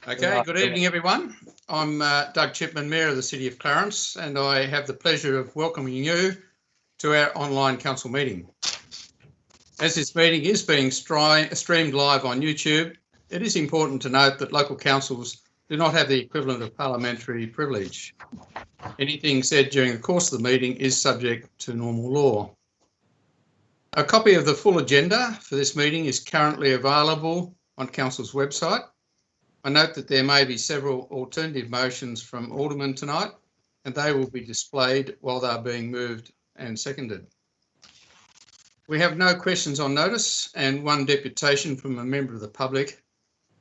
Okay, good evening everyone. I'm Doug Chipman, Mayor of the City of Clarence, and I have the pleasure of welcoming you to our online council meeting. As this meeting is being streamed live on YouTube, it is important to note that local councils do not have the equivalent of parliamentary privilege. Anything said during the course of the meeting is subject to normal law. A copy of the full agenda for this meeting is currently available on Council's website. I note that there may be several alternative motions from aldermen tonight, and they will be displayed while they are being moved and seconded. We have no questions on notice and one deputation from a member of the public,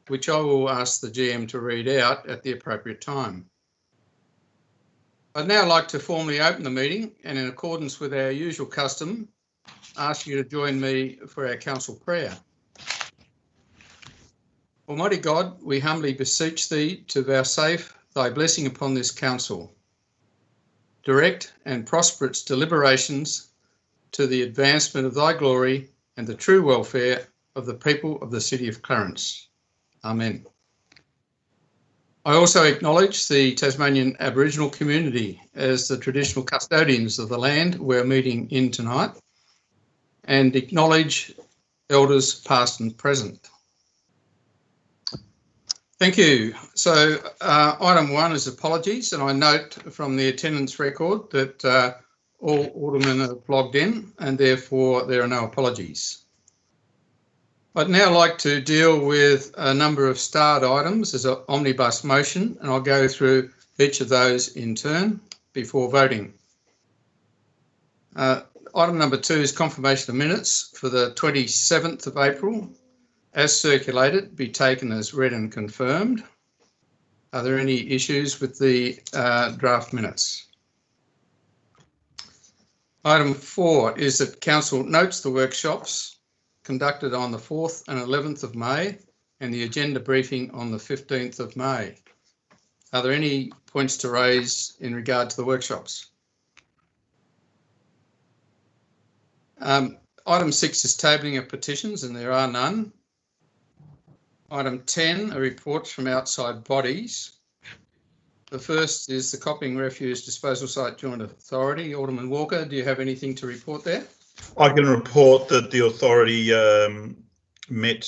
which I will ask the GM to read out at the appropriate time. I'd now like to formally open the meeting and, in accordance with our usual custom, ask you to join me for our council prayer. Almighty God, we humbly beseech thee to vouchsafe thy blessing upon this council. Direct and prosper its deliberations to the advancement of thy glory and the true welfare of the people of the City of Clarence. Amen. I also acknowledge the Tasmanian Aboriginal community as the traditional custodians of the land we're meeting in tonight, and acknowledge elders past and present. Thank you. So item one is apologies, and I note from the attendance record that all aldermen have logged in and therefore there are no apologies. I'd now like to deal with a number of starred items as an omnibus motion, and I'll go through each of those in turn before voting. Item number 2 is confirmation of minutes for the 27th of April. As circulated, be taken as read and confirmed. Are there any issues with the draft minutes? Item 4 is that Council notes the workshops conducted on the 4th and 11th of May and the agenda briefing on the 15th of May. Are there any points to raise in regard to the workshops? Item 6 is tabling of petitions, and there are none. Item 10 are reports from outside bodies. The first is the Copping Refuse Disposal Site Joint Authority. Alderman Walker, do you have anything to report there? I can report that the authority met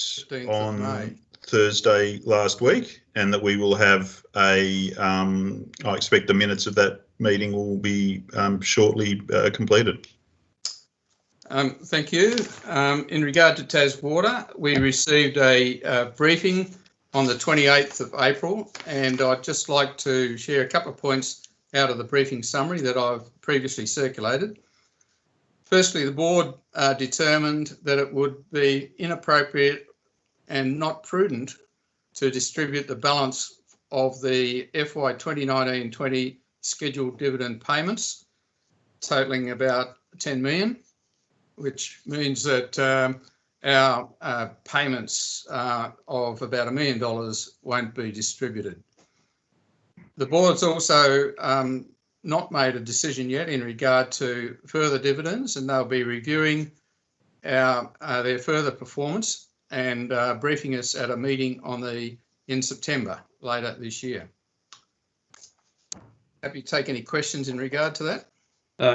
on Thursday last week, and that we will have I expect the minutes of that meeting will be shortly completed. Thank you. In regard to Tas Water, we received a briefing on the 28th of April, and I'd just like to share a couple of points out of the briefing summary that I've previously circulated. Firstly, the board determined that it would be inappropriate and not prudent to distribute the balance of the FY 2019-20 scheduled dividend payments, totalling about 10 million. Which means that our payments of about $1 million won't be distributed. The board's also not made a decision yet in regard to further dividends, and they'll be reviewing their further performance and briefing us at a meeting in September later this year. Happy to take any questions in regard to that.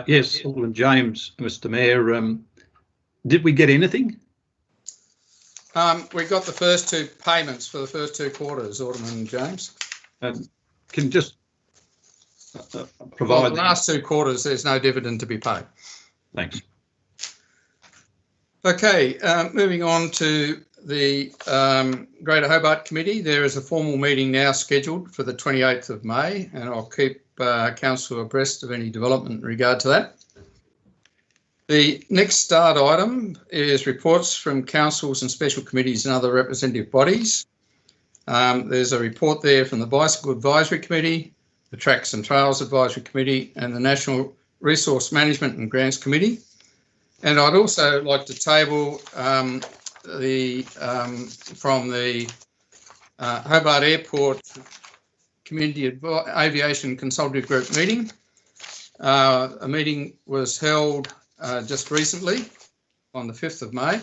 Yes, Alderman James, Mr. Mayor, did we get anything? We got the first 2 payments for the first 2 quarters, Alderman James. Can you just provide... Well, the last 2 quarters, there's no dividend to be paid. Thanks. Okay, moving on to the Greater Hobart Committee. There is a formal meeting now scheduled for the 28th of May, and I'll keep Council abreast of any development in regard to that. The next start item is reports from councils and special committees and other representative bodies. There's a report there from the Bicycle Advisory Committee, the Tracks and Trails Advisory Committee, and the National Resource Management and Grants Committee. And I'd also like to table from the Hobart Airport Community Aviation Consultative Group meeting. A meeting was held just recently on the 5th of May,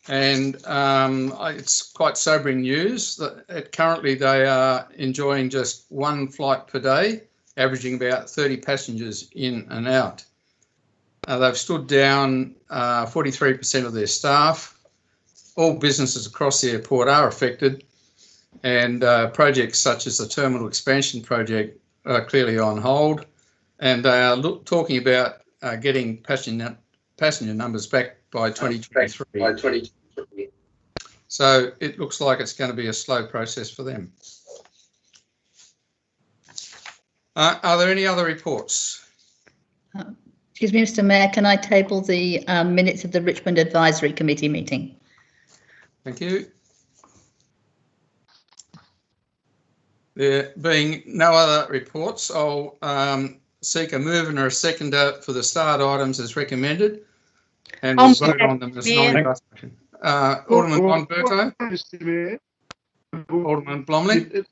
And it's quite sobering news that currently they are enjoying just one flight per day, averaging about 30 passengers in and out. They've stood down 43% of their staff. All businesses across the airport are affected, and projects such as the terminal expansion project are clearly on hold, and they are talking about getting passenger numbers back by 2023. So it looks like it's going to be a slow process for them. Are there any other reports? Excuse me, Mr. Mayor, can I table the minutes of the Richmond Advisory Committee meeting? Thank you. There being no other reports, I'll seek a mover and a seconder for the start items as recommended, and we'll vote on them as non-discussion. Alderman Bonberto. Mr. Mayor. Alderman Blomley.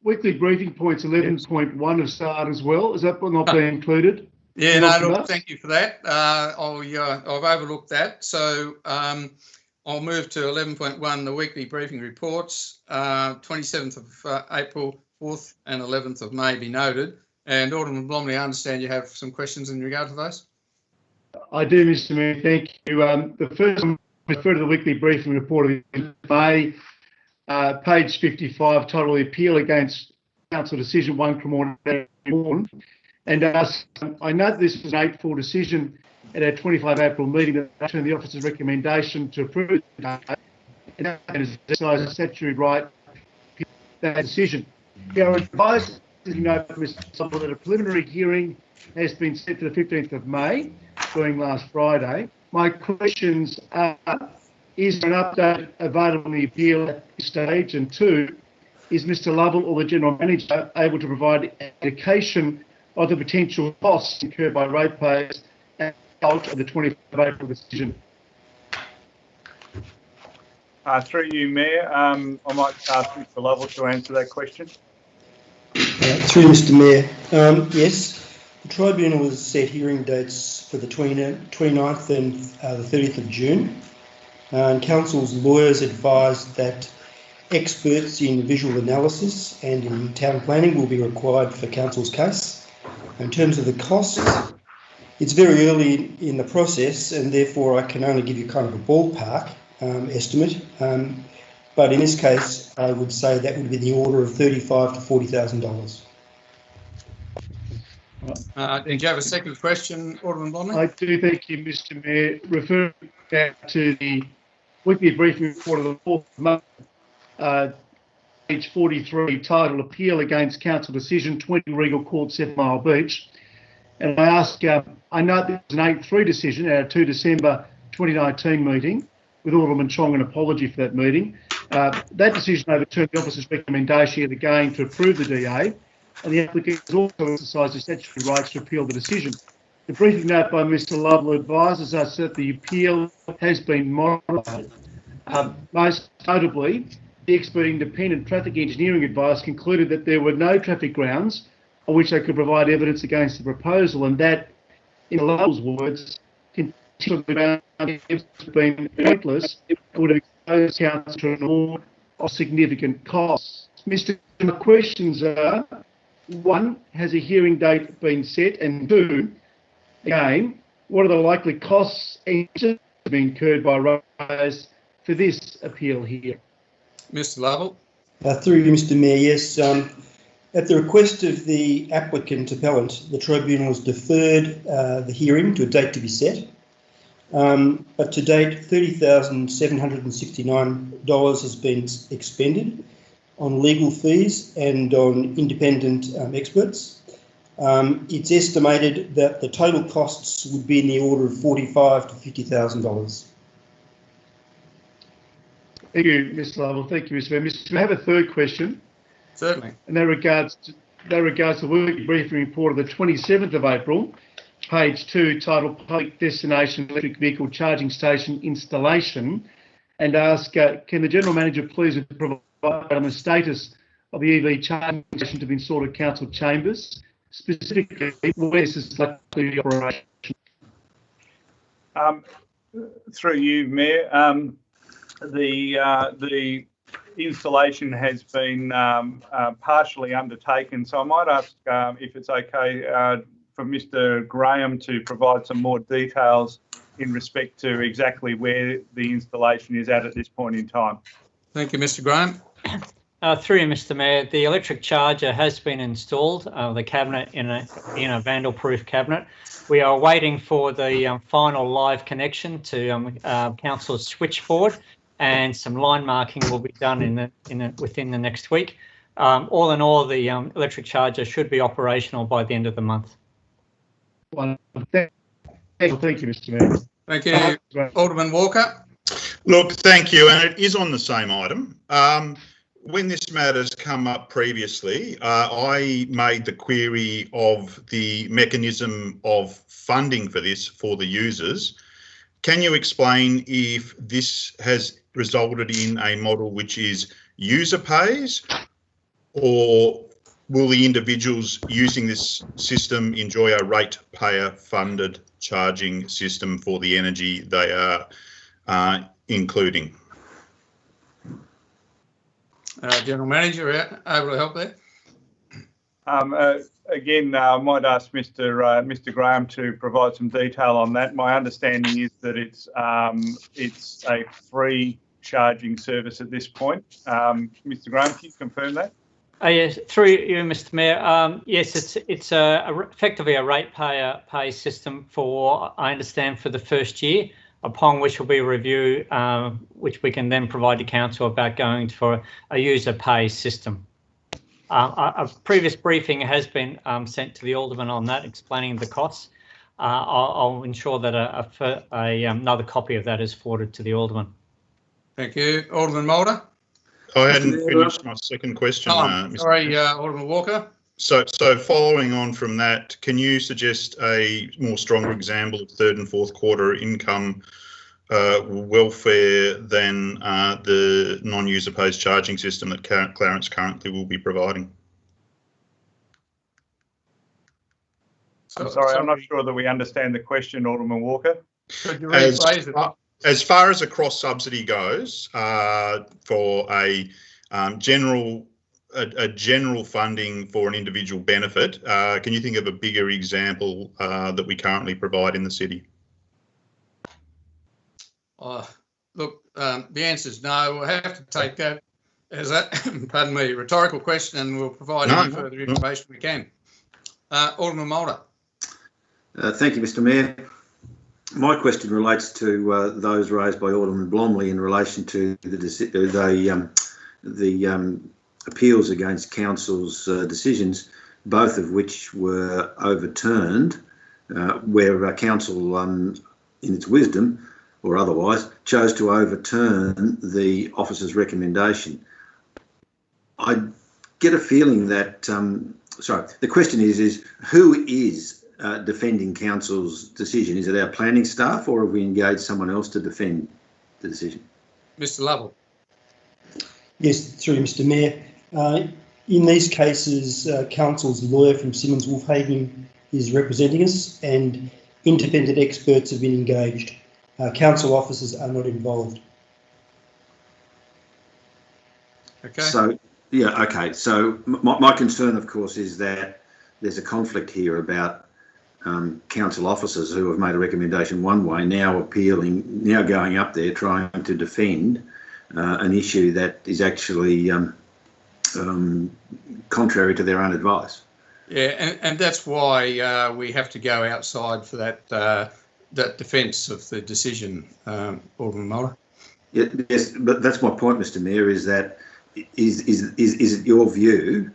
Weekly briefing points 11.1 have started as well. Is that not being included? Yeah, no, look, thank you for that. I've overlooked that. So I'll move to 11.1, the weekly briefing reports, 27th of April, 4th and 11th of May be noted. And Alderman Blomley, I understand you have some questions in regard to those? I do, Mr. Mayor, thank you. The first one, refer to the weekly briefing report of May, page 55, title appeal against council decision 1 Cremorne. And I note this was an 8-4 decision at our 25 April meeting that turned the officer's recommendation to approve it and exercise a statutory right to that decision. We are advised that a preliminary hearing has been set for the 15th of May, being last Friday. My questions are, is there an update available on the appeal at this stage? And 2, is Mr. Lovell or the General Manager able to provide indication of the potential costs incurred by ratepayers as a result of the 25 April decision? Through you, Mayor, I might ask Mr. Lovell to answer that question. Through Mr. Mayor, yes, the tribunal has set hearing dates for the 29th and the 30th of June. And Council's lawyers advised that experts in visual analysis and in town planning will be required for Council's case. In terms of the costs, it's very early in the process and therefore I can only give you kind of a ballpark estimate. But in this case, I would say that would be in the order of $35,000 to $40,000. Did you have a second question, Alderman Blomley? I do, thank you, Mr. Mayor. Referring back to the weekly briefing report of the 4th of May, page 43, titled Appeal Against Council Decision 20 Regal Court, 7 Mile Beach. And I ask, I note there was an 8-3 decision at our 2 December 2019 meeting, with Alderman Chong an apology for that meeting. That decision overturned the officer's recommendation yet again to approve the DA, and the applicant has also exercised his statutory rights to appeal the decision. The briefing note by Mr. Lovell advises us that the appeal has been modified. Most notably, the expert independent traffic engineering advice concluded that there were no traffic grounds on which they could provide evidence against the proposal, and that, in Lovell's words, continually has been pointless and would have exposed council to an award of significant costs. Mr. My questions are, 1, has a hearing date been set? And 2, again, what are the likely costs to be incurred by ratepayers for this appeal here? Mr. Lovell. Through you, Mr. Mayor, yes. At the request of the applicant appellant, the tribunal has deferred the hearing to a date to be set. But to date, $30,769 has been expended on legal fees and on independent experts. It's estimated that the total costs would be in the order of $45,000 to $50,000. Thank you, Mr. Lovell. Thank you, Mr. Mayor. Mr. Mayor, I have a third question. Certainly. And that regards the weekly briefing report of the 27th of April, page 2, titled Public Destination Electric Vehicle Charging Station Installation, and ask, can the General Manager please provide on the status of the EV charging station to be installed at council chambers, specifically where this is likely to be operation? Through you, Mayor, the installation has been partially undertaken, so I might ask if it's okay for Mr. Graham to provide some more details in respect to exactly where the installation is at this point in time. Thank you, Mr. Graham. Through you, Mr. Mayor, the electric charger has been installed, the cabinet in a vandal-proof cabinet. We are waiting for the final live connection to council's switchboard, and some line marking will be done within the next week. All in all, the electric charger should be operational by the end of the month. Well, thank you, Mr. Mayor. Thank you, Alderman Walker. Look, thank you, and it is on the same item. When this matter's come up previously, I made the query of the mechanism of funding for this for the users. Can you explain if this has resulted in a model which is user pays, or will the individuals using this system enjoy a ratepayer funded charging system for the energy they are including? General Manager, able to help there? Again, I might ask Mr. Graham to provide some detail on that. My understanding is that it's a free charging service at this point. Mr. Graham, can you confirm that? Yes, through you, Mr. Mayor. Yes, it's effectively a ratepayer pay system for, I understand, for the first year, upon which will be a review, which we can then provide to council about going for a user pay system. A previous briefing has been sent to the alderman on that, explaining the costs. I'll ensure that another copy of that is forwarded to the alderman. Thank you. Alderman Mulder? I hadn't finished my second question. Sorry, Alderman Walker. So following on from that, can you suggest a more stronger example of third and fourth quarter income welfare than the non-user pays charging system that Clarence currently will be providing? I'm sorry, I'm not sure that we understand the question, Alderman Walker. Could you rephrase it? As far as a cross subsidy goes, for a general funding for an individual benefit, can you think of a bigger example that we currently provide in the city? Look, the answer is no. We'll have to take that as a, pardon me, rhetorical question, and we'll provide any further information we can. Alderman Mulder. Thank you, Mr. Mayor. My question relates to those raised by Alderman Blomley in relation to the appeals against council's decisions, both of which were overturned, where council, in its wisdom or otherwise, chose to overturn the officer's recommendation. I get a feeling that, the question is who is defending council's decision? Is it our planning staff, or have we engaged someone else to defend the decision? Mr. Lovell. Yes, through Mr. Mayor. In these cases, council's lawyer from Simmons Wolfhagen is representing us, and independent experts have been engaged. Council officers are not involved. Okay. So, yeah, okay. So my concern, of course, is that there's a conflict here about council officers who have made a recommendation one way, now going up there trying to defend an issue that is actually contrary to their own advice. Yeah, and that's why we have to go outside for that defence of the decision, Alderman Mulder. Yeah, yes, but that's my point, Mr. Mayor, is that is it your view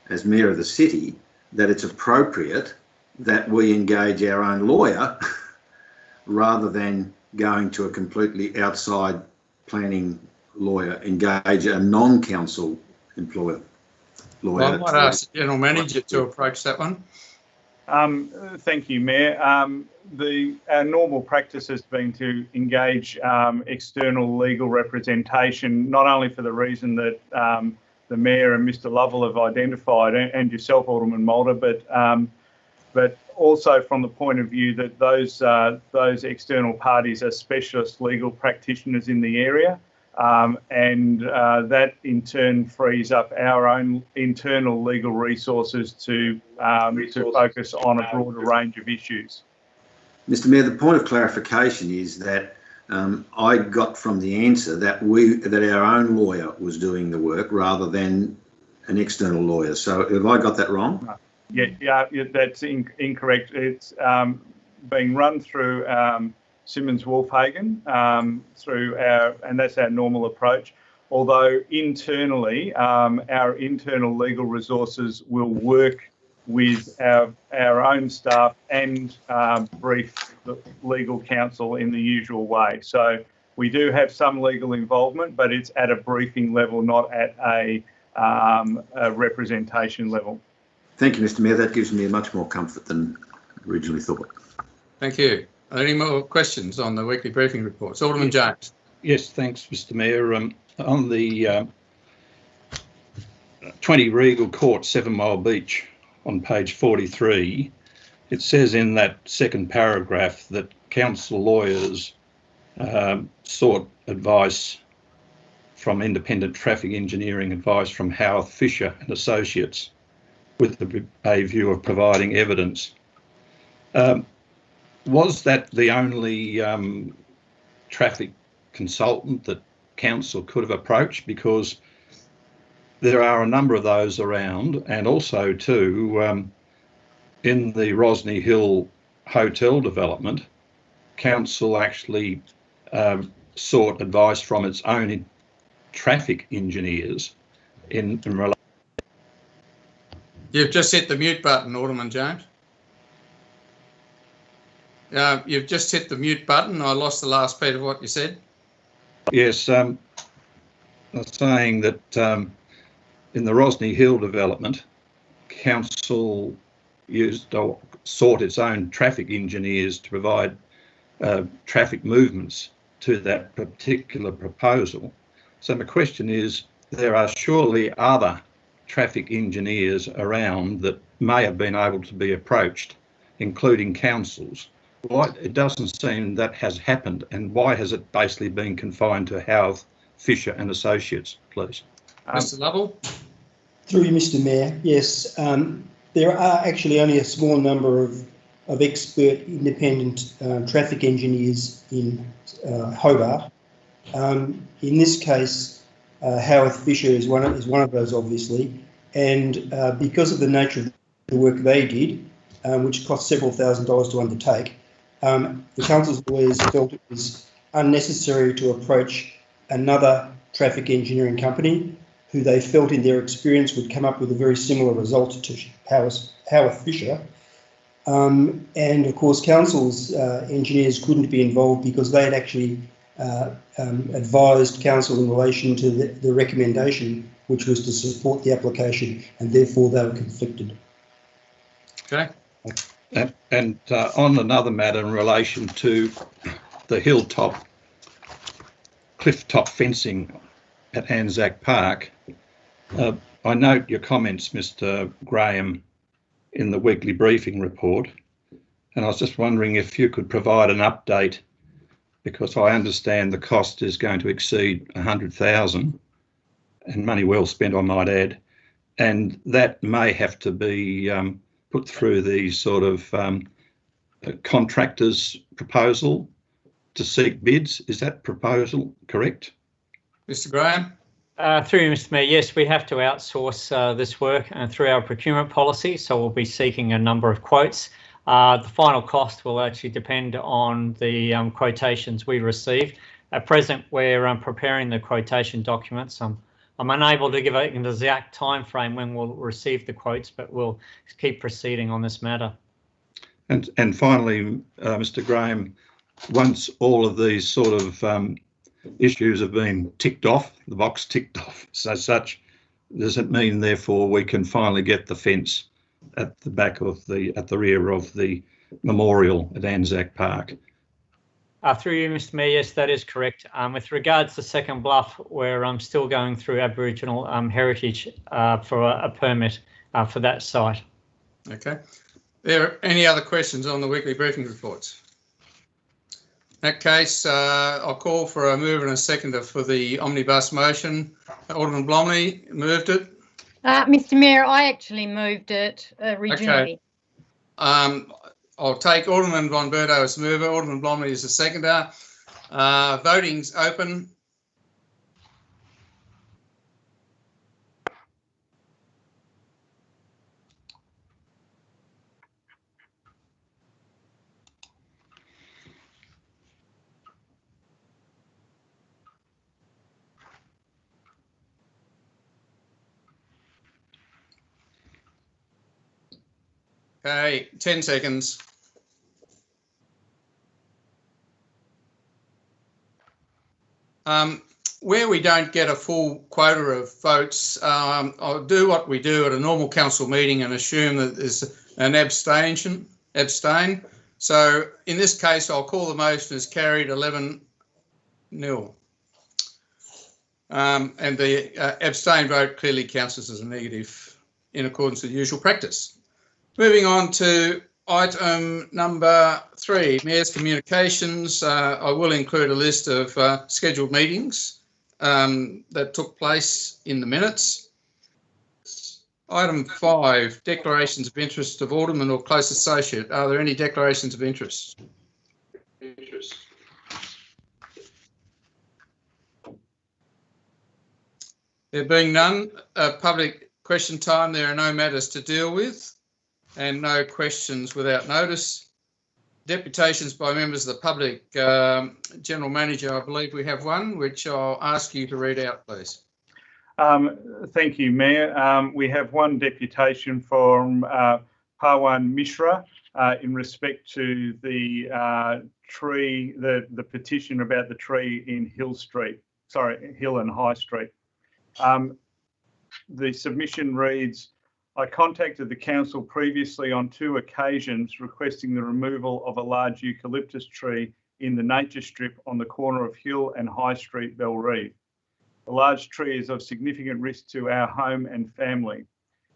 as Mayor of the City that it's appropriate that we engage our own lawyer rather than going to a completely outside planning lawyer, engage a non-council lawyer? Well, I might ask the General Manager to approach that one. Thank you, Mayor. Our normal practice has been to engage external legal representation, not only for the reason that the Mayor and Mr. Lovell have identified, and yourself, Alderman Mulder, but but also from the point of view that those external parties are specialist legal practitioners in the area, and that in turn frees up our own internal legal resources to focus on a broader range of issues. Mr. Mayor, the point of clarification is that I got from the answer that our own lawyer was doing the work rather than an external lawyer. So have I got that wrong? Yeah, that's incorrect. It's being run through Simmons Wolfhagen and that's our normal approach. Although internally, our internal legal resources will work with our own staff and brief the legal counsel in the usual way. So we do have some legal involvement, but it's at a briefing level, not at a representation level. Thank you, Mr. Mayor. That gives me much more comfort than originally thought. Thank you. Are there any more questions on the weekly briefing reports? Alderman James. Yes, thanks, Mr. Mayor. On the 20 Regal Court, 7 Mile Beach, on page 43, it says in that second paragraph that council lawyers sought advice from independent traffic engineering advice from Howard Fisher and Associates with a view of providing evidence. Was that the only traffic consultant that council could have approached? Because there are a number of those around, and also too in the Rosny Hill hotel development, council actually sought advice from its own traffic engineers in relation. You've just hit the mute button, Alderman James. You've just hit the mute button. I lost the last bit of what you said. Yes, I was saying that in the Rosny Hill development, council sought its own traffic engineers to provide traffic movements to that particular proposal. So my question is, there are surely other traffic engineers around that may have been able to be approached, including councils. Why it doesn't seem that has happened, and why has it basically been confined to Howard Fisher and Associates, please? Mr. Lovell. Through you, Mr. Mayor. Yes, there are actually only a small number of expert independent traffic engineers in Hobart. In this case, Howard Fisher is one of those, obviously, and because of the nature of the work they did, which cost several $1,000s to undertake, the council's lawyers felt it was unnecessary to approach another traffic engineering company who they felt in their experience would come up with a very similar result to Howard Fisher. And of course, council's engineers couldn't be involved because they had actually advised council in relation to the recommendation, which was to support the application, and therefore they were conflicted. Okay. And on another matter in relation to the cliff top fencing at Anzac Park, I note your comments, Mr. Graham, in the weekly briefing report, and I was just wondering if you could provide an update, because I understand the cost is going to exceed $100,000, and money well spent, I might add, and that may have to be put through the sort of contractor's proposal to seek bids. Is that proposal correct? Mr. Graham. Through you, Mr. Mayor, yes, we have to outsource this work through our procurement policy, so we'll be seeking a number of quotes. The final cost will actually depend on the quotations we receive. At present, we're preparing the quotation documents. I'm unable to give an exact time frame when we'll receive the quotes, but we'll keep proceeding on this matter. And finally, Mr. Graham, once all of these sort of issues have been ticked off, the box ticked off as such, does it mean therefore we can finally get the fence at the back of at the rear of the memorial at Anzac Park? Through you, Mr. Mayor, yes, that is correct. With regards to Second Bluff, we're still going through Aboriginal heritage for a permit for that site. Okay. There any other questions on the weekly briefing reports? In that case, I'll call for a mover and a seconder for the omnibus motion. Alderman Blomley moved it. Mr. Mayor, I actually moved it originally. Okay. I'll take Alderman Von Berto as mover, Alderman Blomley as the seconder. Voting's open. Okay, 10 seconds. Where we don't get a full quota of votes, I'll do what we do at a normal council meeting and assume that there's an abstain. So in this case, I'll call the motion as carried 11-0. And the abstain vote clearly counts as a negative in accordance with usual practice. Moving on to item number 3, Mayor's Communications. I will include a list of scheduled meetings that took place in the minutes. Item 5, declarations of interest of alderman or close associate. Are there any declarations of interest? There being none, public question time. There are no matters to deal with and no questions without notice. Deputations by members of the public. General Manager, I believe we have one, which I'll ask you to read out, please. Thank you, Mayor. We have one deputation from Pawan Mishra in respect to the tree, the petition about the tree in Hill and High Street. The submission reads, I contacted the council previously on 2 occasions requesting the removal of a large eucalyptus tree in the nature strip on the corner of Hill and High Street, Belrive. The large tree is of significant risk to our home and family.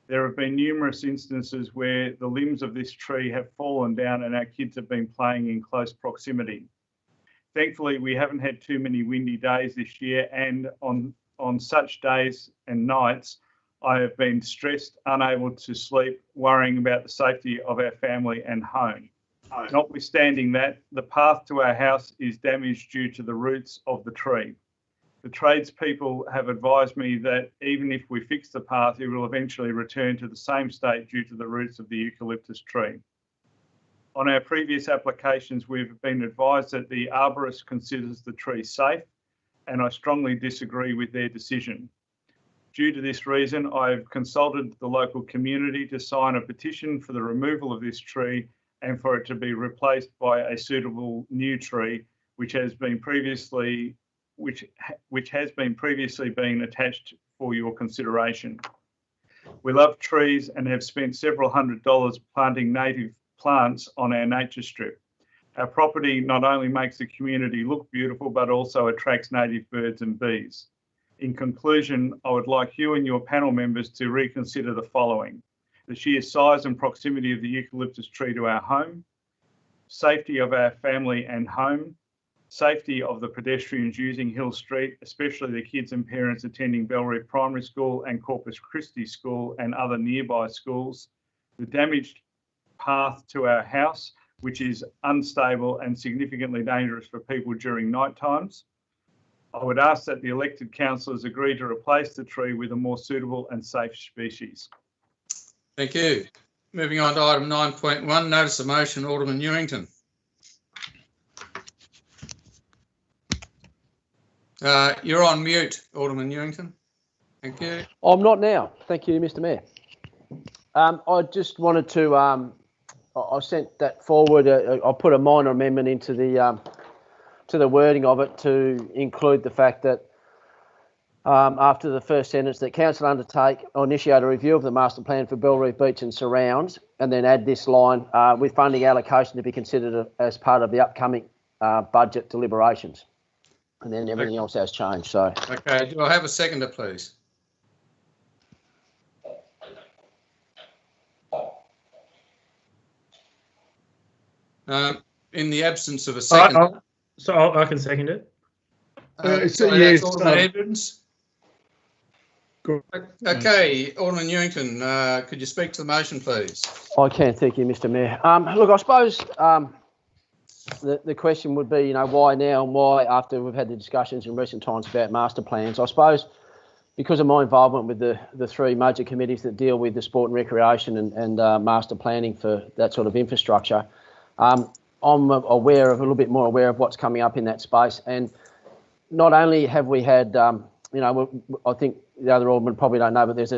There have been numerous instances where the limbs of this tree have fallen down and our kids have been playing in close proximity. Thankfully, we haven't had too many windy days this year, and on such days and nights, I have been stressed, unable to sleep, worrying about the safety of our family and home. Notwithstanding that, the path to our house is damaged due to the roots of the tree. The tradespeople have advised me that even if we fix the path, it will eventually return to the same state due to the roots of the eucalyptus tree. On our previous applications, we've been advised that the arborist considers the tree safe, and I strongly disagree with their decision. Due to this reason, I've consulted the local community to sign a petition for the removal of this tree and for it to be replaced by a suitable new tree, which has been previously been attached for your consideration. We love trees and have spent several $100s planting native plants on our nature strip. Our property not only makes the community look beautiful, but also attracts native birds and bees. In conclusion, I would like you and your panel members to reconsider the following: the sheer size and proximity of the eucalyptus tree to our home, safety of our family and home, safety of the pedestrians using Hill Street, especially the kids and parents attending Belrive Primary School and Corpus Christi School and other nearby schools, the damaged path to our house, which is unstable and significantly dangerous for people during night times. I would ask that the elected councillors agree to replace the tree with a more suitable and safe species. Thank you. Moving on to item 9.1, notice of motion, Alderman Newington. You're on mute, Alderman Newington. Thank you. I'm not now. Thank you, Mr. Mayor. I just wanted to, I sent that forward. I put a minor amendment into the wording of it to include the fact that after the first sentence, that council undertake or initiate a review of the master plan for Belrive Beach and surrounds, and then add this line with funding allocation to be considered as part of the upcoming budget deliberations. And then everything else has changed. So okay, do I have a seconder, please? In the absence of a second, I can second it. Yes, Alderman Edmonds. Okay, Alderman Newington, could you speak to the motion, please? I can, thank you, Mr. Mayor. Look, I suppose the question would be, why now and why after we've had the discussions in recent times about master plans? I suppose because of my involvement with the three major committees that deal with the sport and recreation and master planning for that sort of infrastructure, I'm a little bit more aware of what's coming up in that space. And not only have we had, I think the other aldermen probably don't know, but there's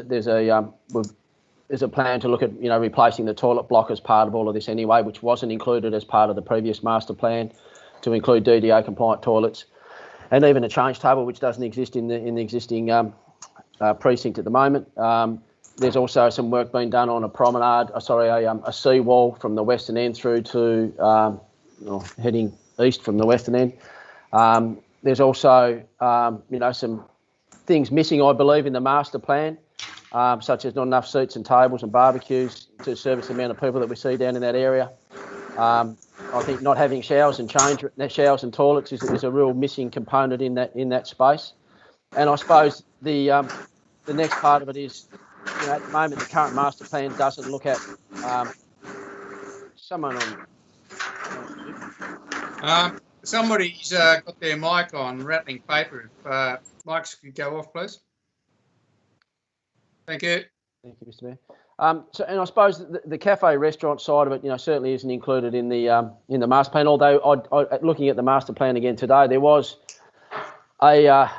a plan to look at, replacing the toilet block as part of all of this anyway, which wasn't included as part of the previous master plan, to include DDA compliant toilets, and even a change table, which doesn't exist in the existing precinct at the moment. There's also some work being done on a promenade, a seawall from the western end through to heading east from the western end. There's also, some things missing, I believe, in the master plan, such as not enough seats and tables and barbecues to service the amount of people that we see down in that area. I think not having showers and toilets is a real missing component in that space. And I suppose the next part of it is, at the moment, the current master plan doesn't look at someone on. Somebody's got their mic on, rattling paper. If mics could go off, please. Thank you. Thank you, Mr. Mayor. And I suppose the cafe restaurant side of it, certainly isn't included in the master plan. Although, looking at the master plan again today, there was a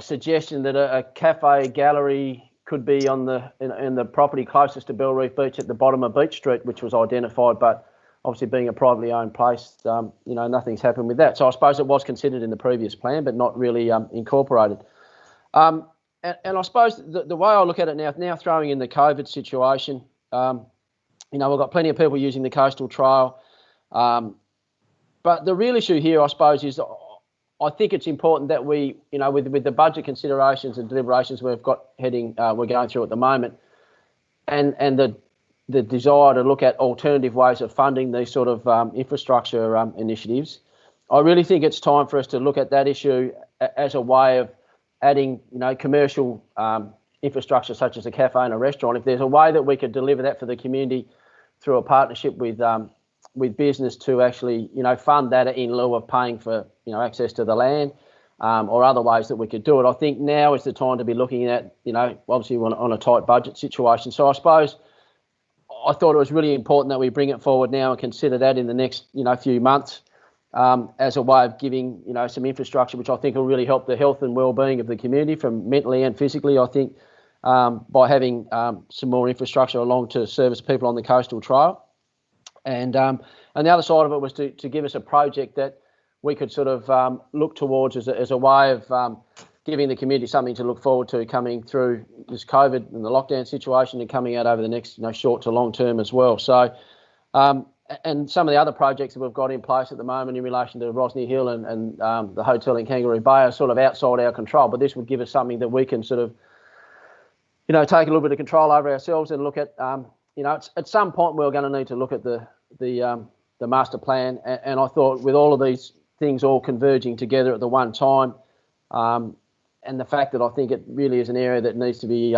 suggestion that a cafe gallery could be in the property closest to Bellreef Beach at the bottom of Beach Street, which was identified, but obviously being a privately owned place, nothing's happened with that. So I suppose it was considered in the previous plan, but not really incorporated. And I suppose the way I look at it now throwing in the COVID situation, we've got plenty of people using the coastal trail. But the real issue here, I suppose, is I think it's important that we, with the budget considerations and deliberations we're going through at the moment, and the desire to look at alternative ways of funding these sort of infrastructure initiatives, I really think it's time for us to look at that issue as a way of adding, commercial infrastructure such as a cafe and a restaurant. If there's a way that we could deliver that for the community through a partnership with business to actually, fund that in lieu of paying for, access to the land, or other ways that we could do it, I think now is the time to be looking at, obviously on a tight budget situation. So I suppose I thought it was really important that we bring it forward now and consider that in the next, few months, as a way of giving, some infrastructure, which I think will really help the health and well-being of the community, from mentally and physically, I think, by having some more infrastructure along to service people on the coastal trail. And the other side of it was to give us a project that we could sort of look towards as a way of giving the community something to look forward to coming through this COVID and the lockdown situation and coming out over the next short to long term as well. So, and some of the other projects that we've got in place at the moment in relation to Rosny Hill and the hotel in Kangaroo Bay are sort of outside our control, but this would give us something that we can sort of, take a little bit of control over ourselves and look at, at some point we're going to need to look at the master plan. And I thought with all of these things all converging together at the one time, and the fact that I think it really is an area that needs to be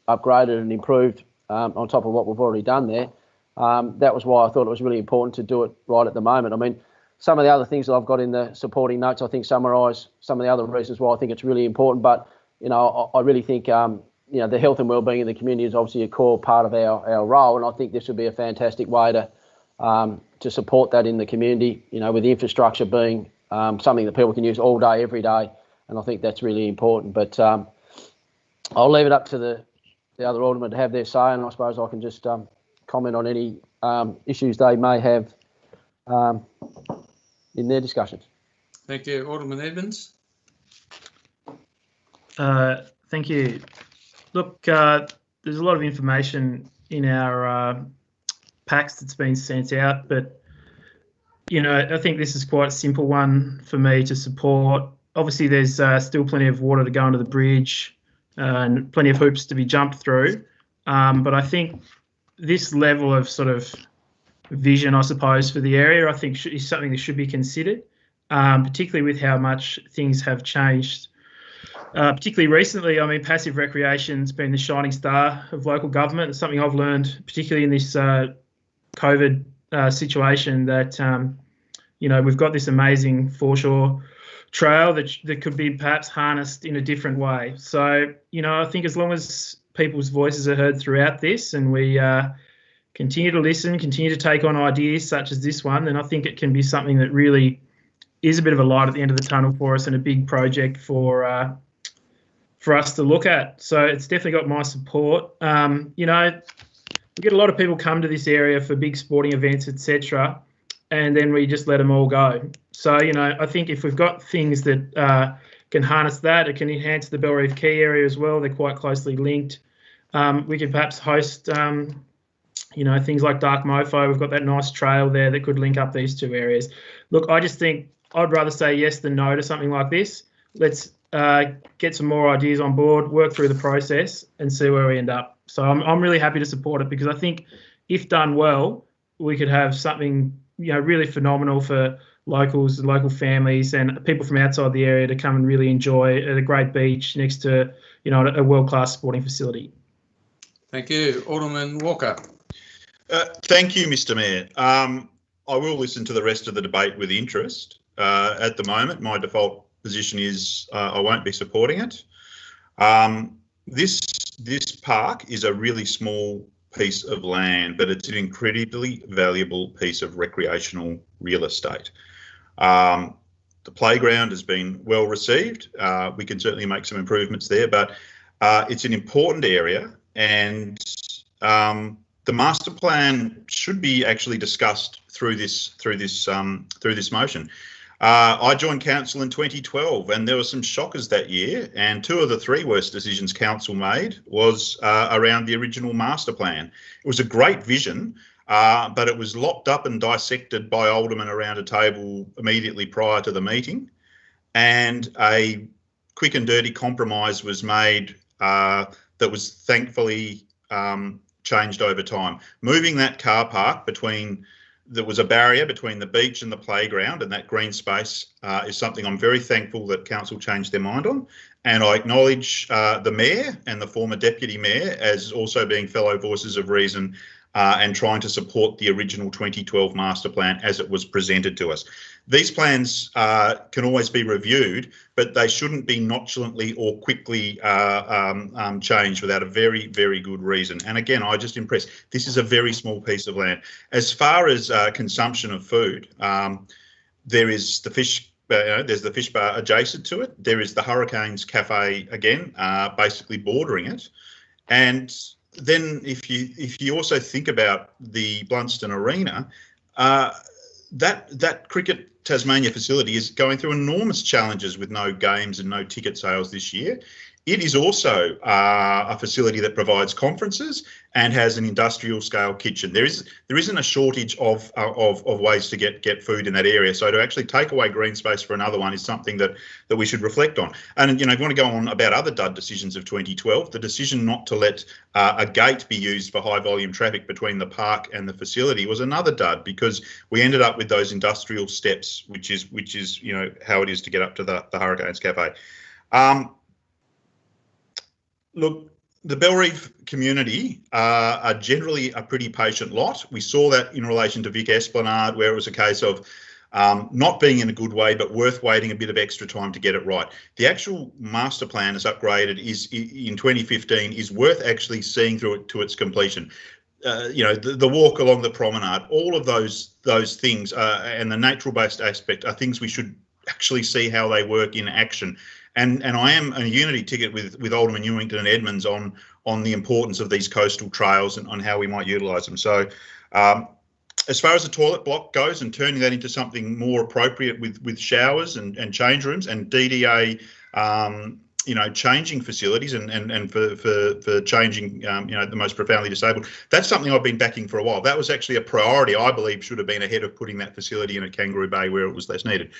upgraded and improved on top of what we've already done there, that was why I thought it was really important to do it right at the moment. I mean, some of the other things that I've got in the supporting notes, I think summarise some of the other reasons why I think it's really important. But, I really think, the health and wellbeing of the community is obviously a core part of our role. And I think this would be a fantastic way to support that in the community, with the infrastructure being something that people can use all day, every day. And I think that's really important. But I'll leave it up to the other aldermen to have their say, and I suppose I can just comment on any issues they may have in their discussions. Thank you. Alderman Edmonds. Thank you. Look, there's a lot of information in our packs that's been sent out, but, I think this is quite a simple one for me to support. Obviously, there's still plenty of water to go under the bridge and plenty of hoops to be jumped through. But I think this level of sort of vision, I suppose, for the area, I think is something that should be considered, particularly with how much things have changed. Particularly recently, I mean, passive recreation's been the shining star of local government. It's something I've learned, particularly in this COVID situation, that we've got this amazing foreshore trail that could be perhaps harnessed in a different way. So, I think as long as people's voices are heard throughout this, and we continue to listen, continue to take on ideas such as this one, then I think it can be something that really is a bit of a light at the end of the tunnel for us, and a big project for us to look at. So it's definitely got my support. We get a lot of people come to this area for big sporting events, etc., and then we just let them all go. So, I think if we've got things that can harness that, it can enhance the Bellreef Quay area as well. They're quite closely linked. We could perhaps host, things like Dark Mofo. We've got that nice trail there that could link up these two areas. Look, I just think I'd rather say yes than no to something like this. Let's get some more ideas on board, work through the process, and see where we end up. So I'm really happy to support it, because I think if done well, we could have something really phenomenal for locals and local families and people from outside the area to come and really enjoy at a great beach next to a world-class sporting facility. Thank you. Alderman Walker. Thank you, Mr. Mayor. I will listen to the rest of the debate with interest. At the moment, my default position is I won't be supporting it. This park is a really small piece of land, but it's an incredibly valuable piece of recreational real estate. The playground has been well received. We can certainly make some improvements there, but it's an important area, and the master plan should be actually discussed through this motion. I joined council in 2012, and there were some shockers that year, and 2 of the 3 worst decisions council made was around the original master plan. It was a great vision, but it was locked up and dissected by aldermen around a table immediately prior to the meeting, and a quick and dirty compromise was made that was thankfully changed over time. Moving that car park there was a barrier between the beach and the playground, and that green space is something I'm very thankful that council changed their mind on. And I acknowledge the mayor and the former deputy mayor as also being fellow voices of reason and trying to support the original 2012 master plan as it was presented to us. These plans can always be reviewed, but they shouldn't be nonchalantly or quickly changed without a very, very good reason. And again, I just impress. This is a very small piece of land. As far as consumption of food, there is the fish. There's the fish bar adjacent to it. There is the Hurricanes Cafe again, basically bordering it, and then if you also think about the Blunston Arena, that Cricket Tasmania facility is going through enormous challenges with no games and no ticket sales this year. It is also a facility that provides conferences and has an industrial scale kitchen. There isn't a shortage of ways to get food in that area. So to actually take away green space for another one is something that we should reflect on. And if you want to go on about other dud decisions of 2012, the decision not to let a gate be used for high volume traffic between the park and the facility was another dud, because we ended up with those industrial steps, which is how it is to get up to the Hurricanes Cafe. Look, the Bellreef community are generally a pretty patient lot. We saw that in relation to Vic Esplanade, where it was a case of not being in a good way, but worth waiting a bit of extra time to get it right. The actual master plan is upgraded in 2015 is worth actually seeing through it to its completion. The walk along the promenade, all of those things and the natural-based aspect are things we should actually see how they work in action. And I am a unity ticket with Alderman Ewington and Edmonds on the importance of these coastal trails and on how we might utilise them. So as far as the toilet block goes and turning that into something more appropriate with showers and change rooms and DDA, changing facilities and for changing, the most profoundly disabled, that's something I've been backing for a while. That was actually a priority I believe should have been ahead of putting that facility in at Kangaroo Bay where it was less needed.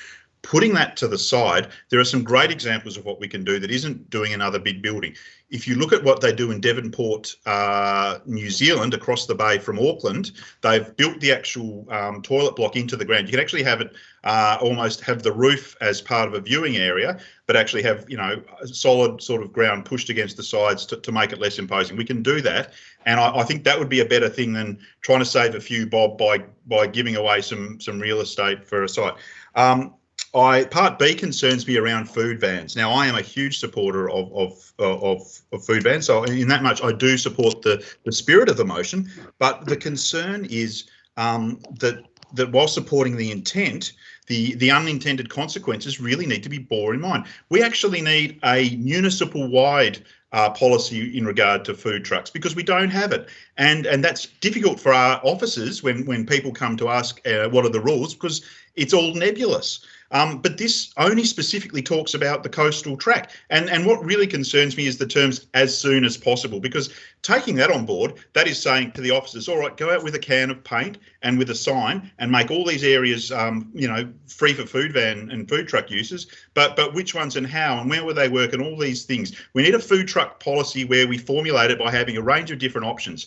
Putting that to the side, there are some great examples of what we can do that isn't doing another big building. If you look at what they do in Devonport, New Zealand, across the bay from Auckland, they've built the actual toilet block into the ground. You can actually have it almost have the roof as part of a viewing area, but actually have, you know, a solid sort of ground pushed against the sides to make it less imposing. We can do that, and I think that would be a better thing than trying to save a few bob by giving away some real estate for a site. Part B concerns me around food vans. Now, I am a huge supporter of food vans, so in that much I do support the spirit of the motion. But the concern is that while supporting the intent, the unintended consequences really need to be borne in mind. We actually need a municipal-wide policy in regard to food trucks, because we don't have it, and that's difficult for our officers when people come to ask what are the rules, because it's all nebulous. But this only specifically talks about the coastal track. And what really concerns me is the terms "as soon as possible," because taking that on board, that is saying to the officers, all right, go out with a can of paint and with a sign and make all these areas, you know, free for food van and food truck users, but which ones and how and where will they work and all these things. We need a food truck policy where we formulate it by having a range of different options.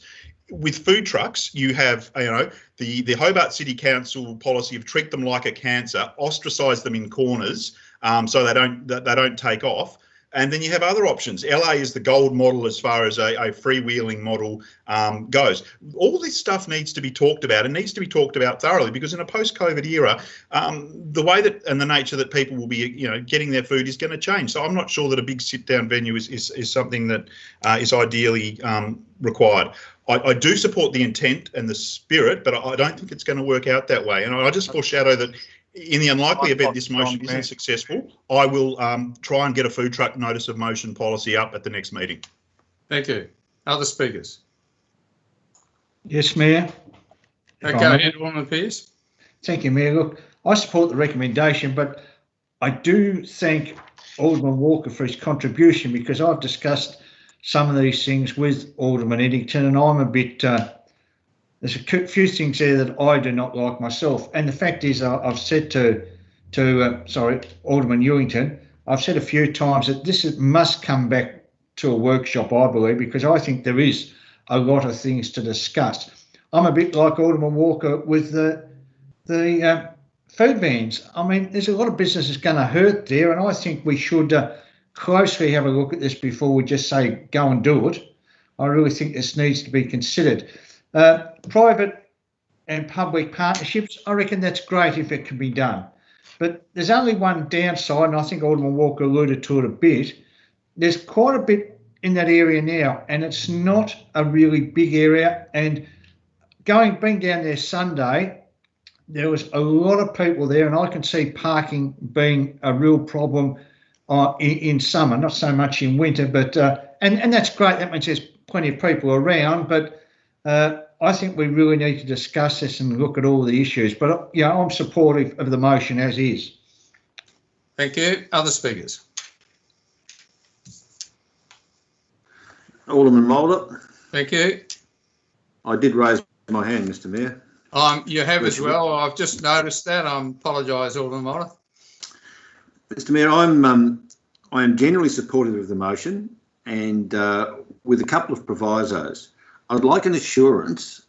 With food trucks, you have, you know, the Hobart City Council policy of treat them like a cancer, ostracise them in corners, so they don't take off. And then you have other options. LA is the gold model as far as a freewheeling model goes. All this stuff needs to be talked about, and needs to be talked about thoroughly, because in a post-COVID era, the way that and the nature that people will be, you know, getting their food is going to change. So I'm not sure that a big sit-down venue is something that is ideally required. I do support the intent and the spirit, but I don't think it's going to work out that way. And I just foreshadow that in the unlikely event this motion isn't successful, I will try and get a food truck notice of motion policy up at the next meeting. Thank you. Other speakers? Yes, Mayor. Okay, Alderman Pearce. Thank you, Mayor. Look, I support the recommendation, but I do thank Alderman Walker for his contribution, because I've discussed some of these things with Alderman Eddington, and I'm a bit, there's a few things there that I do not like myself. And the fact is, I've said to Alderman Ewington, I've said a few times that this must come back to a workshop, I believe, because I think there is a lot of things to discuss. I'm a bit like Alderman Walker with the food vans. I mean, there's a lot of business that's going to hurt there, and I think we should closely have a look at this before we just say go and do it. I really think this needs to be considered. Private and public partnerships, I reckon that's great if it can be done. But there's only one downside, and I think Alderman Walker alluded to it a bit. There's quite a bit in that area now, and it's not a really big area. And being down there Sunday, there was a lot of people there, and I can see parking being a real problem in summer, not so much in winter, but and that's great. That means there's plenty of people around, but I think we really need to discuss this and look at all the issues. But yeah, I'm supportive of the motion as is. Thank you. Other speakers? Alderman Mulder. Thank you. I did raise my hand, Mr. Mayor. You have as well. I've just noticed that. I apologise, Alderman Mulder. Mr. Mayor, I am generally supportive of the motion, and with a couple of provisos. I'd like an assurance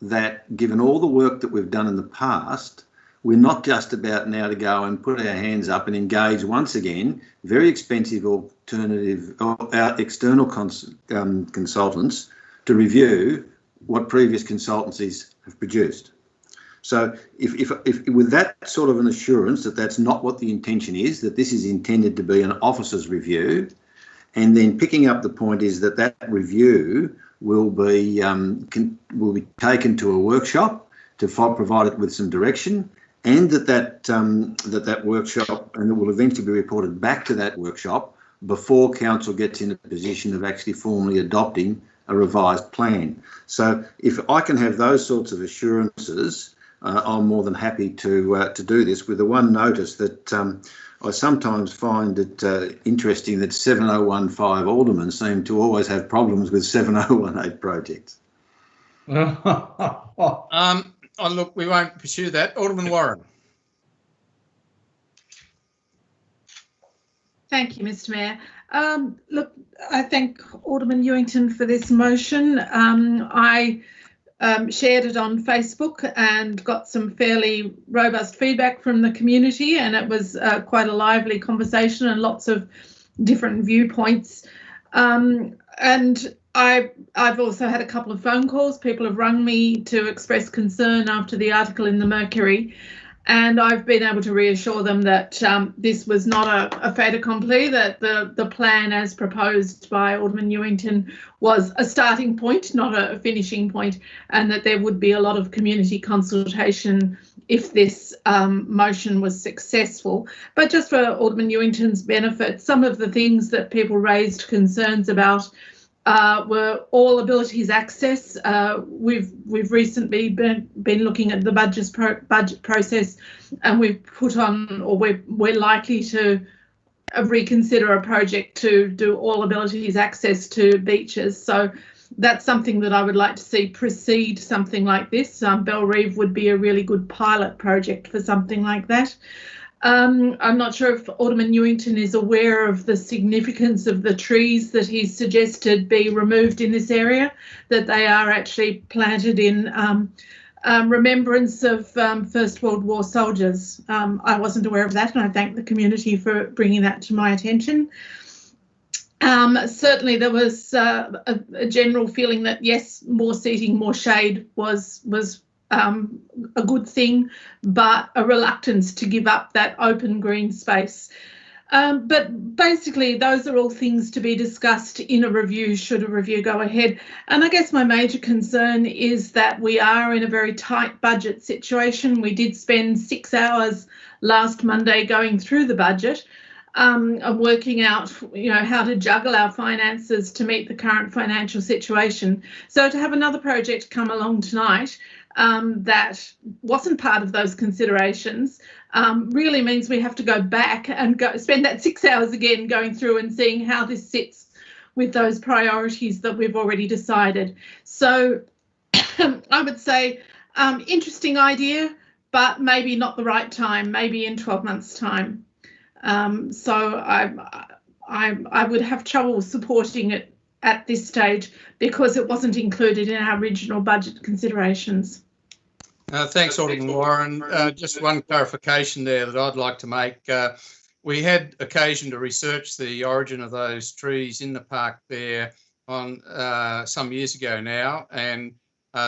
that, given all the work that we've done in the past, we're not just about now to go and put our hands up and engage once again very expensive alternative external consultants to review what previous consultancies have produced. So if with that sort of an assurance that that's not what the intention is, that this is intended to be an officer's review, and then picking up the point is that that review will be taken to a workshop to provide it with some direction, and that workshop, and it will eventually be reported back to that workshop before council gets in a position of actually formally adopting a revised plan. So if I can have those sorts of assurances, I'm more than happy to do this, with the one notice that I sometimes find it interesting that 7015 aldermen seem to always have problems with 7018 projects. Look, we won't pursue that. Alderman Warren. Thank you, Mr Mayor. Look, I thank Alderman Ewington for this motion. I shared it on Facebook and got some fairly robust feedback from the community, and it was quite a lively conversation and lots of different viewpoints. And I've also had a couple of phone calls. People have rung me to express concern after the article in the Mercury, and I've been able to reassure them that this was not a fait accompli, that the plan as proposed by Alderman Ewington was a starting point, not a finishing point, and that there would be a lot of community consultation if this motion was successful. But just for Alderman Ewington's benefit, some of the things that people raised concerns about were all abilities access. We've recently been looking at the budget process, and we've put on, or we're likely to reconsider a project to do all abilities access to beaches. So that's something that I would like to see precede something like this. Bellerive would be a really good pilot project for something like that. I'm not sure if Alderman Ewington is aware of the significance of the trees that he's suggested be removed in this area, that they are actually planted in remembrance of First World War soldiers. I wasn't aware of that, and I thank the community for bringing that to my attention. Certainly there was a general feeling that, yes, more seating, more shade was a good thing, but a reluctance to give up that open green space. But basically, those are all things to be discussed in a review, should a review go ahead. And I guess my major concern is that we are in a very tight budget situation. We did spend 6 hours last Monday going through the budget, of working out, how to juggle our finances to meet the current financial situation. So to have another project come along tonight that wasn't part of those considerations really means we have to go back and spend that 6 hours again going through and seeing how this sits with those priorities that we've already decided. So I would say interesting idea, but maybe not the right time, maybe in 12 months' time. So I would have trouble supporting it at this stage because it wasn't included in our original budget considerations. Thanks, Alderman Warren. Just one clarification there that I'd like to make. We had occasion to research the origin of those trees in the park there on some years ago now, and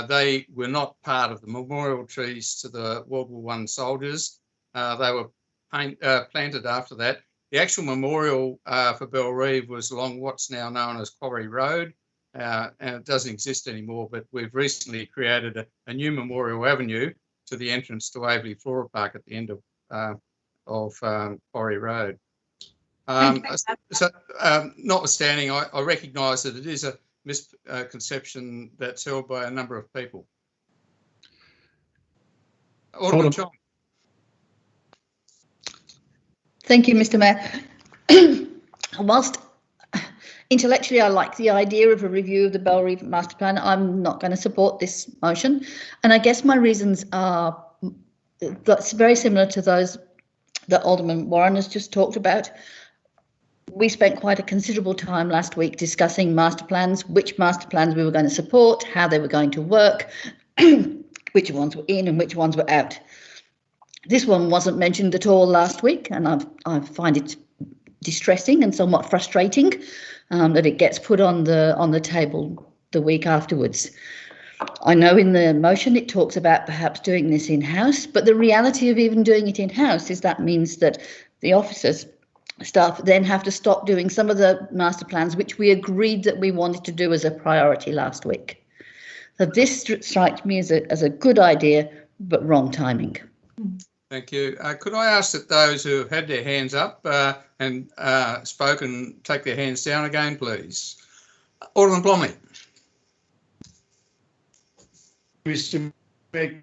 they were not part of the memorial trees to the World War I soldiers. They were planted after that. The actual memorial for Bellerive was along what's now known as Quarry Road, and it doesn't exist anymore, but we've recently created a new memorial avenue to the entrance to Waverley Flora Park at the end of Quarry Road. Notwithstanding, I recognise that it is a misconception that's held by a number of people. Alderman Chong. Thank you, Mr. Mayor. Whilst intellectually I like the idea of a review of the Bellerive master plan, I'm not going to support this motion. And I guess my reasons are that's very similar to those that Alderman Warren has just talked about. We spent quite a considerable time last week discussing master plans, which master plans we were going to support, how they were going to work, which ones were in and which ones were out. This one wasn't mentioned at all last week, and I find it distressing and somewhat frustrating that it gets put on the table the week afterwards. I know in the motion it talks about perhaps doing this in-house, but the reality of even doing it in-house is that means that the officers, staff then have to stop doing some of the master plans which we agreed that we wanted to do as a priority last week. So this strikes me as a good idea, but wrong timing. Thank you. Could I ask that those who have had their hands up and spoken take their hands down again, please? Alderman Blomley. Mr. Mayor,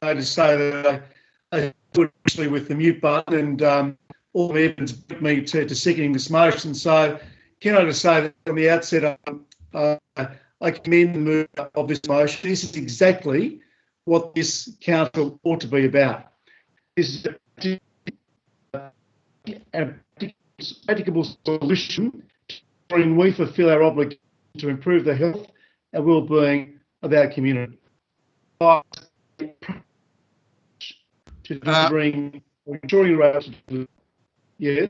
to say that I put actually with the mute button and all the evidence put me to seconding this motion. So can I just say that from the outset, I commend the move of this motion. This is exactly what this council ought to be about. This is a practicable solution ensuring we fulfil our obligation to improve the health and well-being of our community. To bring ensuring rates. Yeah.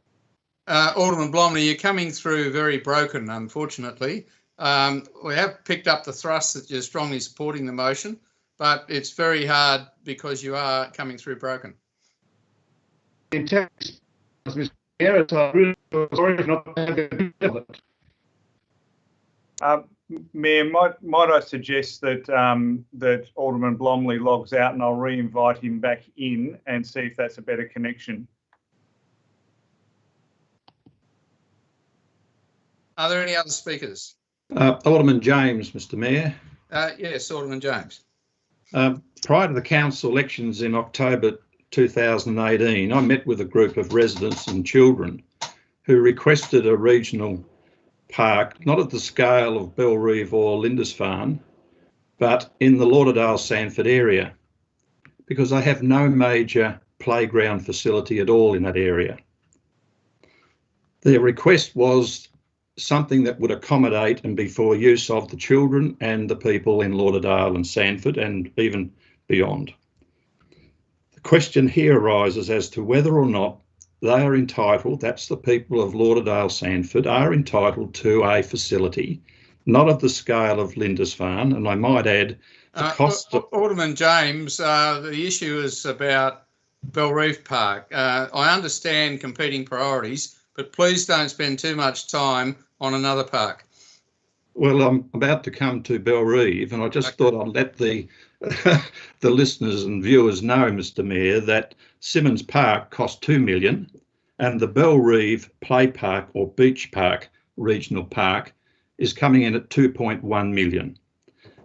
Alderman Blomley, you're coming through very broken, unfortunately. We have picked up the thrust that you're strongly supporting the motion, but it's very hard because you are coming through broken. Mr. Mayor, I'm really sorry for not having it. Mayor, might I suggest that that Alderman Blomley logs out, and I'll re-invite him back in and see if that's a better connection. Are there any other speakers? Alderman James, Mr. Mayor. Yes, Alderman James. Prior to the council elections in October 2018, I met with a group of residents and children who requested a regional park, not at the scale of Bellerive or Lindisfarne, but in the Lauderdale-Sanford area, because they have no major playground facility at all in that area. Their request was something that would accommodate and be for use of the children and the people in Lauderdale and Sanford and even beyond. The question here arises as to whether or not they are entitled, that's the people of Lauderdale Sanford, are entitled to a facility, not of the scale of Lindisfarne, and I might add the cost of... Alderman James, the issue is about Bellerive Park. I understand competing priorities, but please don't spend too much time on another park. Well, I'm about to come to Bellerive, and I just thought I'd let the the listeners and viewers know, Mr. Mayor, that Symonds Park cost $2 million, and the Bellerive Play Park or Beach Park Regional Park is coming in at 2.1 million.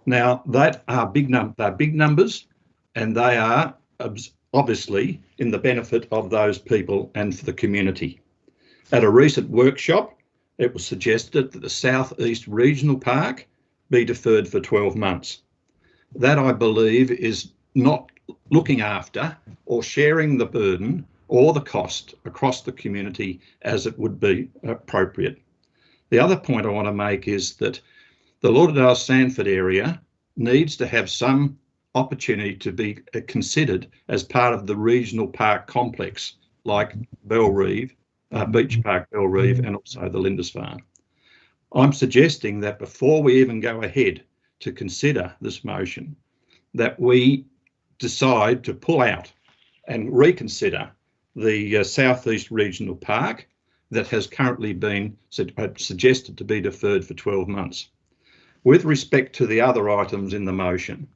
Now, that are big numbers, and they are obviously in the benefit of those people and for the community. At a recent workshop, it was suggested that the South East Regional Park be deferred for 12 months. That, I believe, is not looking after or sharing the burden or the cost across the community as it would be appropriate. The other point I want to make is that the Lauderdale Sanford area needs to have some opportunity to be considered as part of the regional park complex, like Bellerive, Beach Park Bellerive, and also the Lindisfarne. I'm suggesting that before we even go ahead to consider this motion, that we decide to pull out and reconsider the South East Regional Park that has currently been suggested to be deferred for 12 months. With respect to the other items in the motion,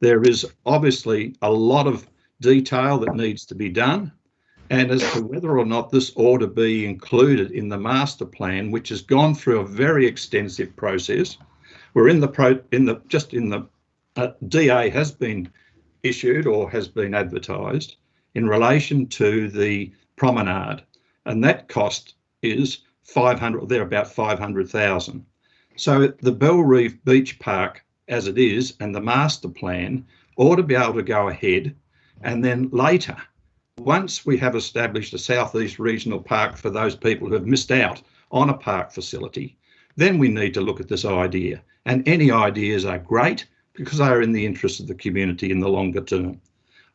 there is obviously a lot of detail that needs to be done, and as to whether or not this ought to be included in the master plan, which has gone through a very extensive process. We're in the DA has been issued or has been advertised in relation to the promenade, and that cost is about 500,000. So the Bellerive Beach Park, as it is, and the master plan ought to be able to go ahead, and then later, once we have established a South East Regional Park for those people who have missed out on a park facility, then we need to look at this idea. And any ideas are great because they are in the interest of the community in the longer term.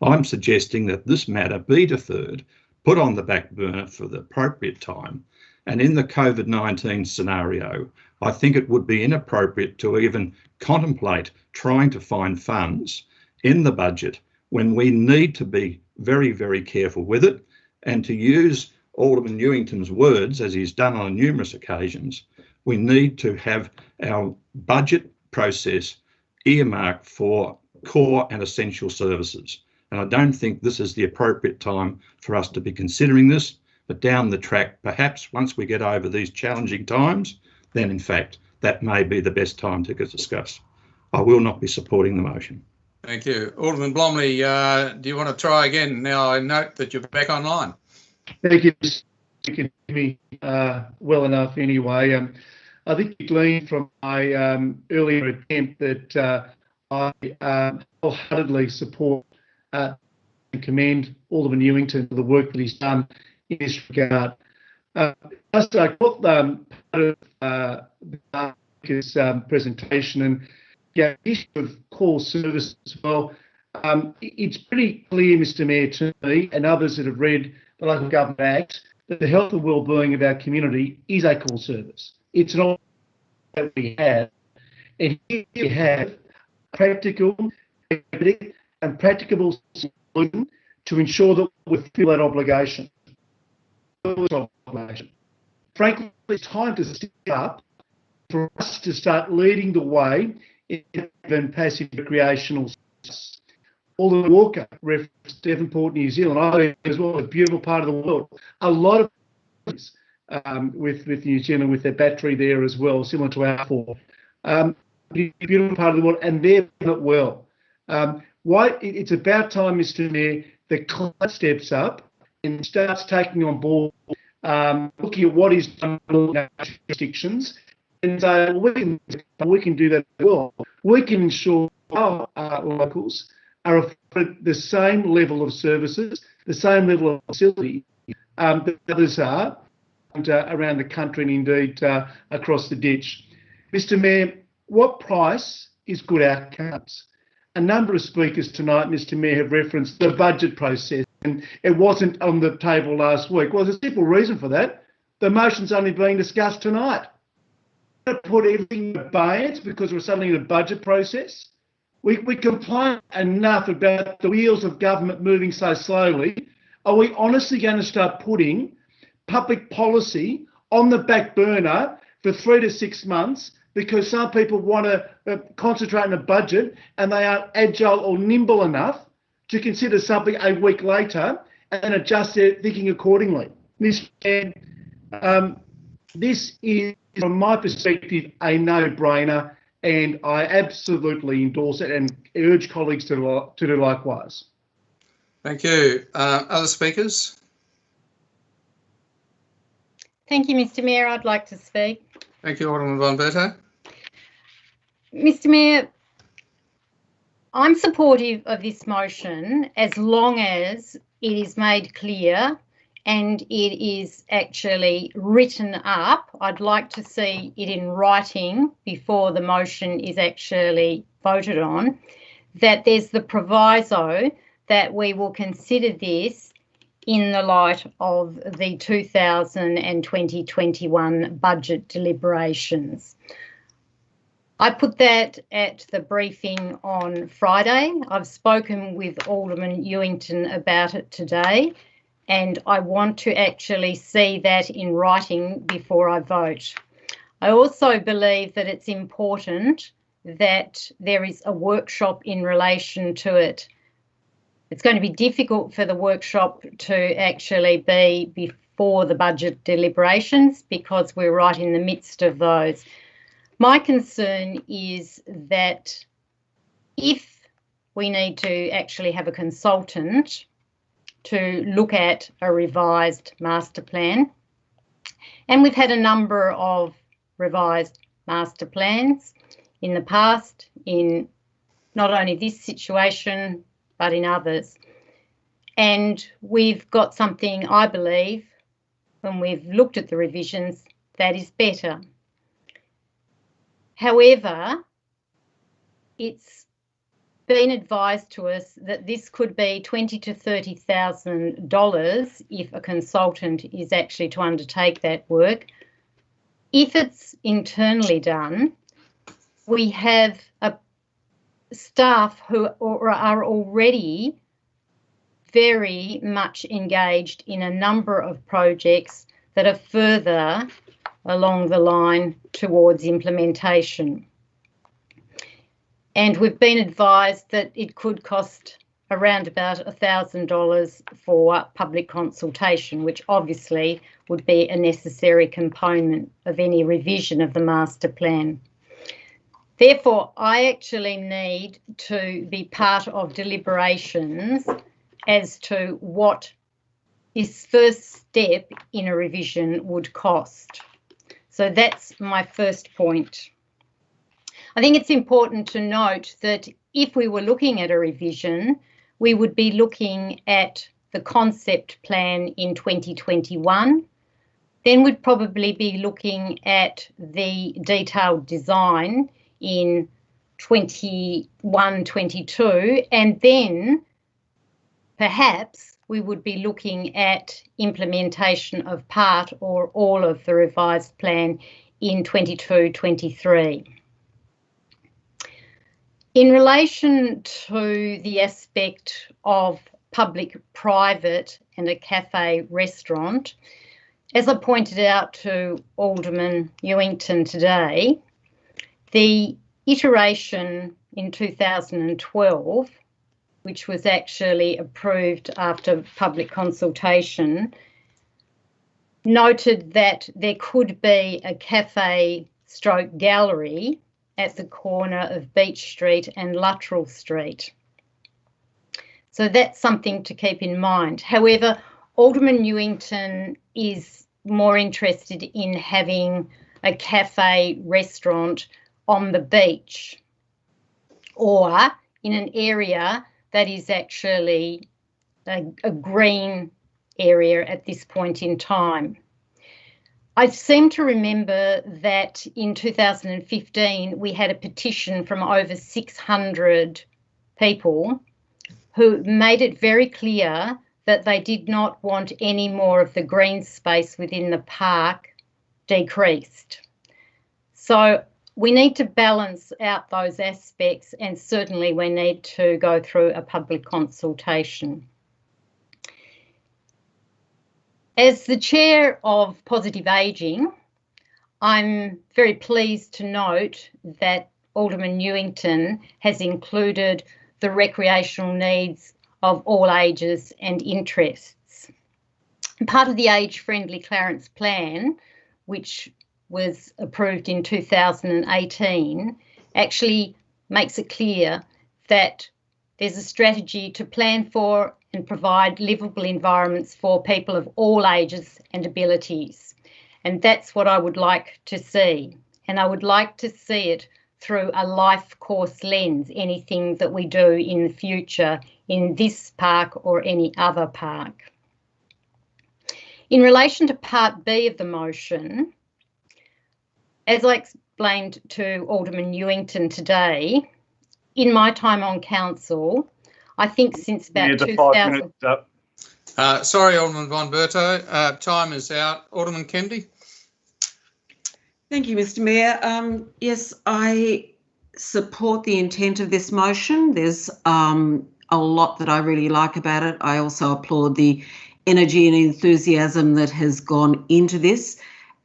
I'm suggesting that this matter be deferred, put on the back burner for the appropriate time. And in the COVID-19 scenario, I think it would be inappropriate to even contemplate trying to find funds in the budget when we need to be very, very careful with it. And to use Alderman Newington's words, as he's done on numerous occasions, we need to have our budget process earmarked for core and essential services. And I don't think this is the appropriate time for us to be considering this, but down the track, perhaps once we get over these challenging times, then in fact, that may be the best time to discuss. I will not be supporting the motion. Thank you. Alderman Blomley, do you want to try again? Now I note that you're back online. Thank you. You can hear me well enough anyway. I think you gleaned from my earlier attempt that I wholeheartedly support and commend Alderman Newington for the work that he's done in this regard. Just I caught part of Marcus' presentation, and the issue of call service as well. It's pretty clear, Mr. Mayor, to me and others that have read the Local Government Act, that the health and wellbeing of our community is a call service. It's not that we have, and here we have practical and practicable solution to ensure that we fulfil that obligation. Frankly, it's time to step up for us to start leading the way in passive recreational space. Alderman Walker referenced Devonport, New Zealand. I think as well, a beautiful part of the world. A lot of with New Zealand with their battery there as well, similar to our four. Beautiful part of the world, and they're doing it well. It's about time, Mr. Mayor, that Clarence steps up and starts taking on board, looking at what is done in our jurisdictions, and say, well, we can do that as well. We can ensure our locals are afforded the same level of services, the same level of facility that others are around the country and indeed across the ditch. Mr. Mayor, what price is good outcomes? A number of speakers tonight, Mr. Mayor, have referenced the budget process, and it wasn't on the table last week. Well, there's a simple reason for that. The motion's only being discussed tonight. Don't put everything in abeyance because we're suddenly in a budget process. We complain enough about the wheels of government moving so slowly. Are we honestly going to start putting public policy on the back burner for 3 to 6 months because some people want to concentrate on a budget and they aren't agile or nimble enough to consider something a week later and adjust their thinking accordingly? This is, from my perspective, a no-brainer, and I absolutely endorse it and urge colleagues to do likewise. Thank you. Other speakers? Thank you, Mr. Mayor. I'd like to speak. Thank you, Alderman Von Berto. Mr. Mayor, I'm supportive of this motion as long as it is made clear and it is actually written up. I'd like to see it in writing before the motion is actually voted on, that there's the proviso that we will consider this in the light of the 2020-21 budget deliberations. I put that at the briefing on Friday. I've spoken with Alderman Ewington about it today, and I want to actually see that in writing before I vote. I also believe that it's important that there is a workshop in relation to it. It's going to be difficult for the workshop to actually be before the budget deliberations because we're right in the midst of those. My concern is that if we need to actually have a consultant to look at a revised master plan, and we've had a number of revised master plans in the past, in not only this situation, but in others. And we've got something, I believe, when we've looked at the revisions, that is better. However, it's been advised to us that this could be $20,000 to $30,000 if a consultant is actually to undertake that work. If it's internally done, we have a staff who are already very much engaged in a number of projects that are further along the line towards implementation. And we've been advised that it could cost around about $1,000 for public consultation, which obviously would be a necessary component of any revision of the master plan. Therefore, I actually need to be part of deliberations as to what this first step in a revision would cost. So that's my first point. I think it's important to note that if we were looking at a revision, we would be looking at the concept plan in 2021 Then we'd probably be looking at the detailed design in 21-22, and then perhaps we would be looking at implementation of part or all of the revised plan in 22-23. In relation to the aspect of public-private and a cafe restaurant, as I pointed out to Alderman Ewington today, the iteration in 2012, which was actually approved after public consultation, noted that there could be a cafe stroke gallery at the corner of Beach Street and Luttrell Street. So that's something to keep in mind. However, Alderman Ewington is more interested in having a cafe restaurant on the beach or in an area that is actually a green area at this point in time. I seem to remember that in 2015 we had a petition from over 600 people who made it very clear that they did not want any more of the green space within the park decreased. So we need to balance out those aspects, and certainly we need to go through a public consultation. As the chair of Positive Ageing, I'm very pleased to note that Alderman Ewington has included the recreational needs of all ages and interests. Part of the age-friendly Clarence plan, which was approved in 2018, actually makes it clear that there's a strategy to plan for and provide livable environments for people of all ages and abilities. And that's what I would like to see. And I would like to see it through a life course lens, anything that we do in the future in this park or any other park. In relation to Part B of the motion, as I explained to Alderman Ewington today, in my time on council, I think since about 2000... Sorry, Alderman Von Berto, time is out. Alderman Kennedy. Thank you, Mr Mayor. Yes, I support the intent of this motion. There's a lot that I really like about it. I also applaud the energy and enthusiasm that has gone into this.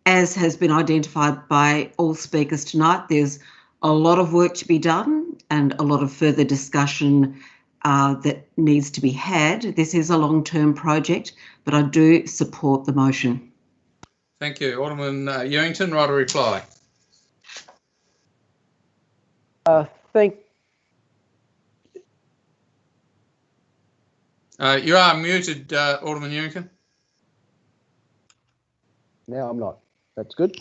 As has been identified by all speakers tonight, there's a lot of work to be done and a lot of further discussion that needs to be had. This is a long-term project, but I do support the motion. Thank you. Alderman Ewington, right to reply. You are muted, Alderman Ewington. No, I'm not. That's good.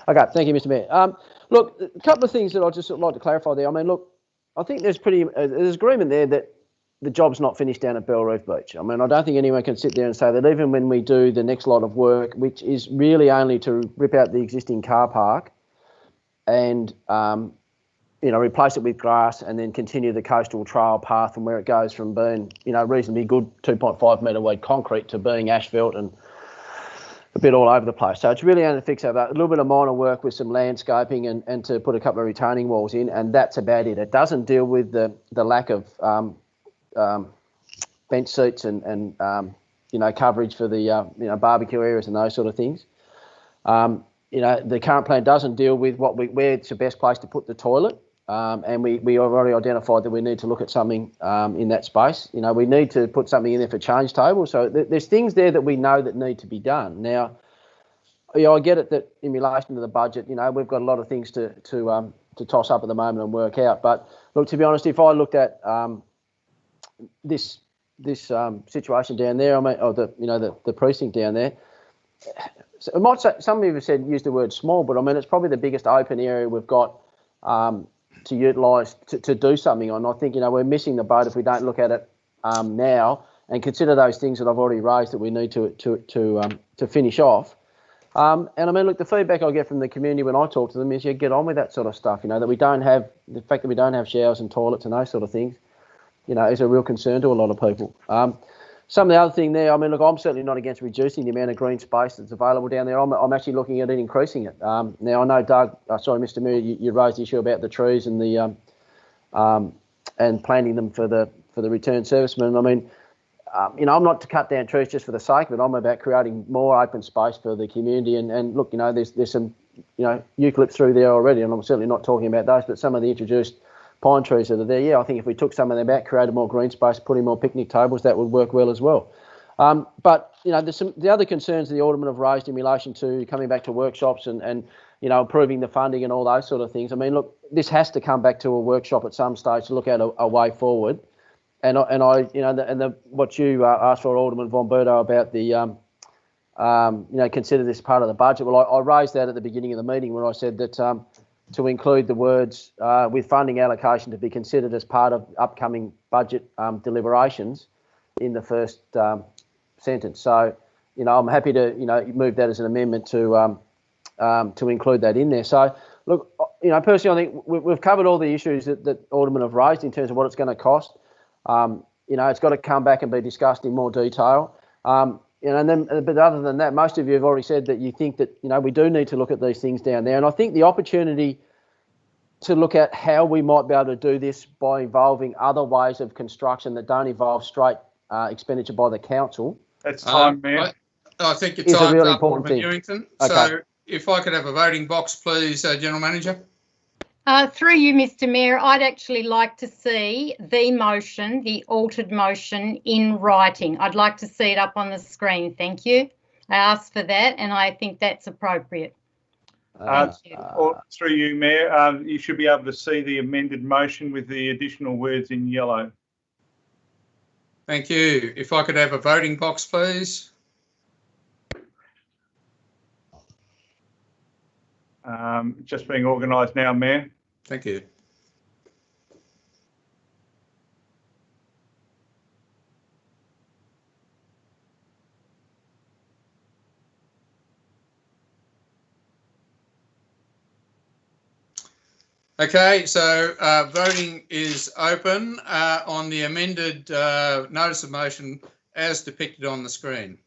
Okay, thank you, Mr Mayor. Look, a couple of things that I'd just like to clarify there. I mean, look, I think there's agreement there that the job's not finished down at Bell Reef Beach. I mean, I don't think anyone can sit there and say that even when we do the next lot of work, which is really only to rip out the existing car park and, replace it with grass and then continue the coastal trail path from where it goes from being, reasonably good 2.5 metre wide concrete to being asphalt and a bit all over the place. So it's really only to fix that. A little bit of minor work with some landscaping and to put a couple of retaining walls in, and that's about it. It doesn't deal with the lack of bench seats and coverage for the barbecue areas and those sort of things. The current plan doesn't deal with where it's the best place to put the toilet. And we already identified that we need to look at something in that space. We need to put something in there for change tables. So there's things there that we know that need to be done. Now, I get it that in relation to the budget, we've got a lot of things to toss up at the moment and work out. But look, to be honest, if I looked at this situation down there, or the precinct down there, so it might say, some of you have said use the word small, but I mean it's probably the biggest open area we've got to utilise to do something on. I think we're missing the boat if we don't look at it now and consider those things that I've already raised that we need to finish off. And I mean, look, the feedback I get from the community when I talk to them is, yeah, get on with that sort of stuff. You know, that we don't have, the fact that we don't have showers and toilets and those sort of things, you know, is a real concern to a lot of people. Some of the other thing there, I mean, look, I'm certainly not against reducing the amount of green space that's available down there. I'm actually looking at it increasing it. Now, I know Doug, sorry, Mr. Mayor, you raised the issue about the trees and the and planting them for the returned servicemen. I mean, you know, I'm not to cut down trees just for the sake of it. I'm about creating more open space for the community. And look, you know, there's some, you know, eucalypts through there already, and I'm certainly not talking about those, but some of the introduced pine trees that are there, yeah, I think if we took some of them out, created more green space, put in more picnic tables, that would work well as well. But, you know, there's the other concerns the Alderman have raised in relation to coming back to workshops and you know, improving the funding and all those sort of things. I mean, look, this has to come back to a workshop at some stage to look at a way forward. And I, you know, what you asked for, Alderman Von Berto, about the, you know, consider this part of the budget. Well, I raised that at the beginning of the meeting where I said that to include the words with funding allocation to be considered as part of upcoming budget deliberations in the first sentence. So, you know, I'm happy to, you know, move that as an amendment to include that in there. So, look, you know, personally, I think we've covered all the issues that Aldermen have raised in terms of what it's going to cost. You know, it's got to come back and be discussed in more detail. You know, and then, but other than that, most of you have already said that you think that, you know, we do need to look at these things down there. And I think the opportunity to look at how we might be able to do this by involving other ways of construction that don't involve straight expenditure by the council. That's time, Mayor. I think your Is a time's really up, important Alderman thing. Ewington. Okay. So if I could have a voting box, please, General Manager. Through you, Mr. Mayor, I'd actually like to see the motion, the altered motion, in writing. I'd like to see it up on the screen. Thank you. I asked for that, and I think that's appropriate. Through you, Mayor, you should be able to see the amended motion with the additional words in yellow. Thank you. If I could have a voting box, please. Just being organised now, Mayor. Thank you. Okay, so voting is open on the amended notice of motion as depicted on the screen.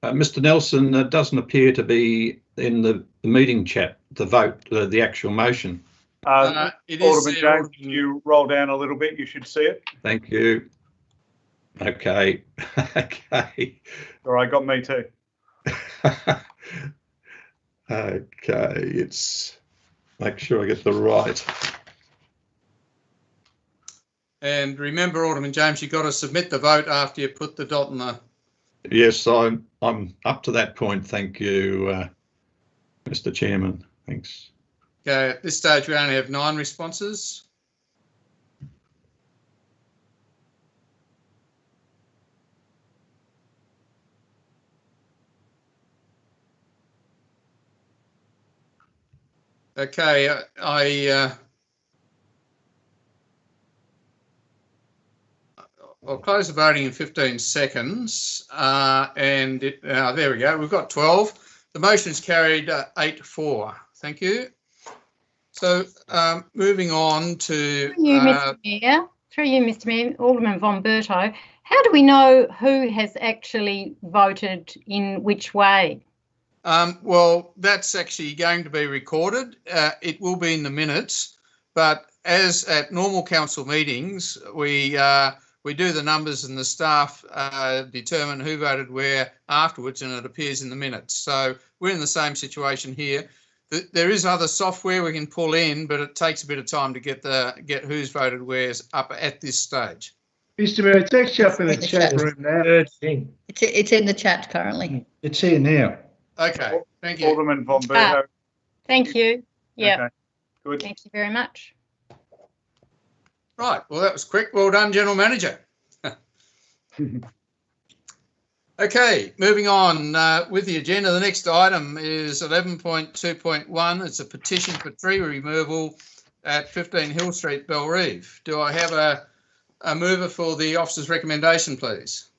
Mr. Nelson doesn't appear to be in the meeting chat, the vote, the actual motion. It is Alderman James, can you roll down a little bit? You should see it. Thank you. Okay. Okay. All right, got me too. Okay, it's make sure I get the right. And remember, Alderman James, you've got to submit the vote after you put the dot in the. Yes, I'm up to that point. Thank you, Mr. Chairman. Thanks. Okay, at this stage we only have 9 responses. Okay, I'll close the voting in 15 seconds, and there we go. We've got 12. The motion is carried 8-4. Thank you. So moving on to Through you, Mr. Mayor, Alderman Von Berto, how do we know who has actually voted in which way? Well, that's actually going to be recorded. It will be in the minutes, but as at normal council meetings, we do the numbers and the staff determine who voted where afterwards, and it appears in the minutes. So we're in the same situation here. There is other software we can pull in, but it takes a bit of time to get who's voted where's up at this stage. Mr. Mayor, it's actually up in the chat room now. It's in the chat currently. It's here now. Okay, thank you. Alderman Von Berto. Thank you. Yeah. Okay, good. Thank you very much. Right, well, that was quick. Well done, General Manager. Okay, moving on with the agenda. The next item is 11.2.1. It's a petition for tree removal at 15 Hill Street, Belrive. Do I have a mover for the officer's recommendation, please?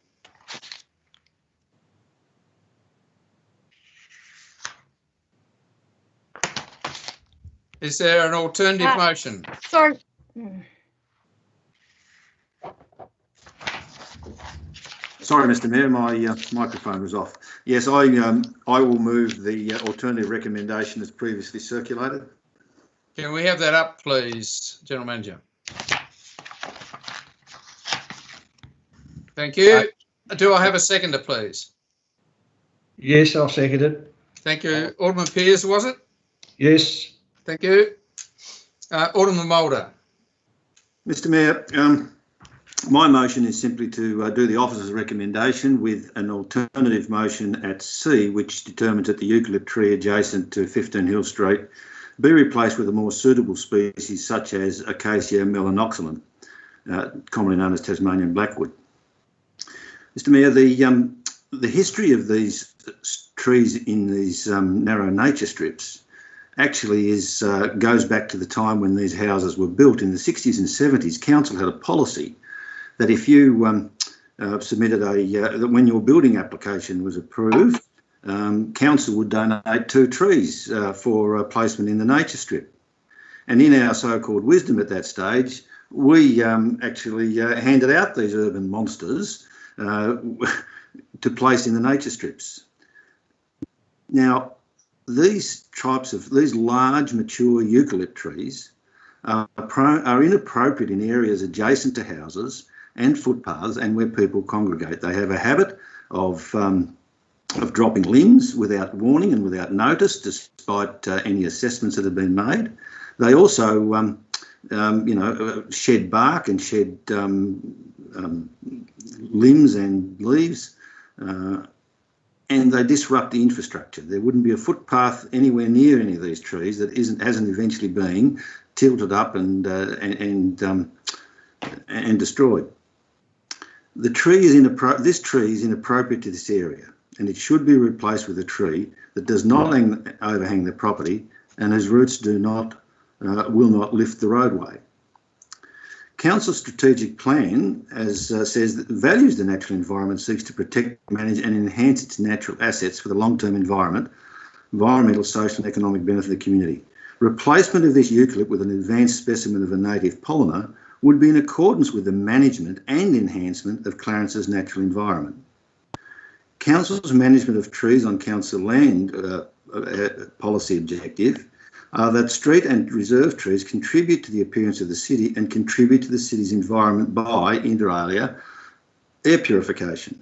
Is there an alternative motion? Sorry. Sorry, Mr. Mayor, my microphone was off. Yes, I will move the alternative recommendation as previously circulated. Can we have that up, please, General Manager? Thank you. Do I have a seconder, please? Yes, I'll second it. Thank you. Alderman Pearce, was it? Yes. Thank you. Alderman Mulder. Mr. Mayor, my motion is simply to do the officer's recommendation with an alternative motion at C, which determines that the eucalypt tree adjacent to 15 Hill Street be replaced with a more suitable species such as Acacia melanoxylon, commonly known as Tasmanian blackwood. Mr. Mayor, the history of these trees in these narrow nature strips actually goes back to the time when these houses were built in the 60s and 70s. Council had a policy that if you submitted that when your building application was approved, council would donate 2 trees for placement in the nature strip. And in our so-called wisdom at that stage, we actually handed out these urban monsters to place in the nature strips. Now, these large mature eucalypt trees are inappropriate in areas adjacent to houses and footpaths and where people congregate. They have a habit of dropping limbs without warning and without notice, despite any assessments that have been made. They also, shed bark and shed limbs and leaves, and they disrupt the infrastructure. There wouldn't be a footpath anywhere near any of these trees that hasn't eventually been tilted up and destroyed. This tree is inappropriate to this area, and it should be replaced with a tree that does not overhang the property and whose roots will not lift the roadway. Council's strategic plan, as says, that values the natural environment, seeks to protect, manage and enhance its natural assets for the long-term environmental, social and economic benefit of the community. Replacement of this eucalypt with an advanced specimen of a native polymer would be in accordance with the management and enhancement of Clarence's natural environment. Council's management of trees on council land policy objective are that street and reserve trees contribute to the appearance of the city and contribute to the city's environment by, inter alia, air purification.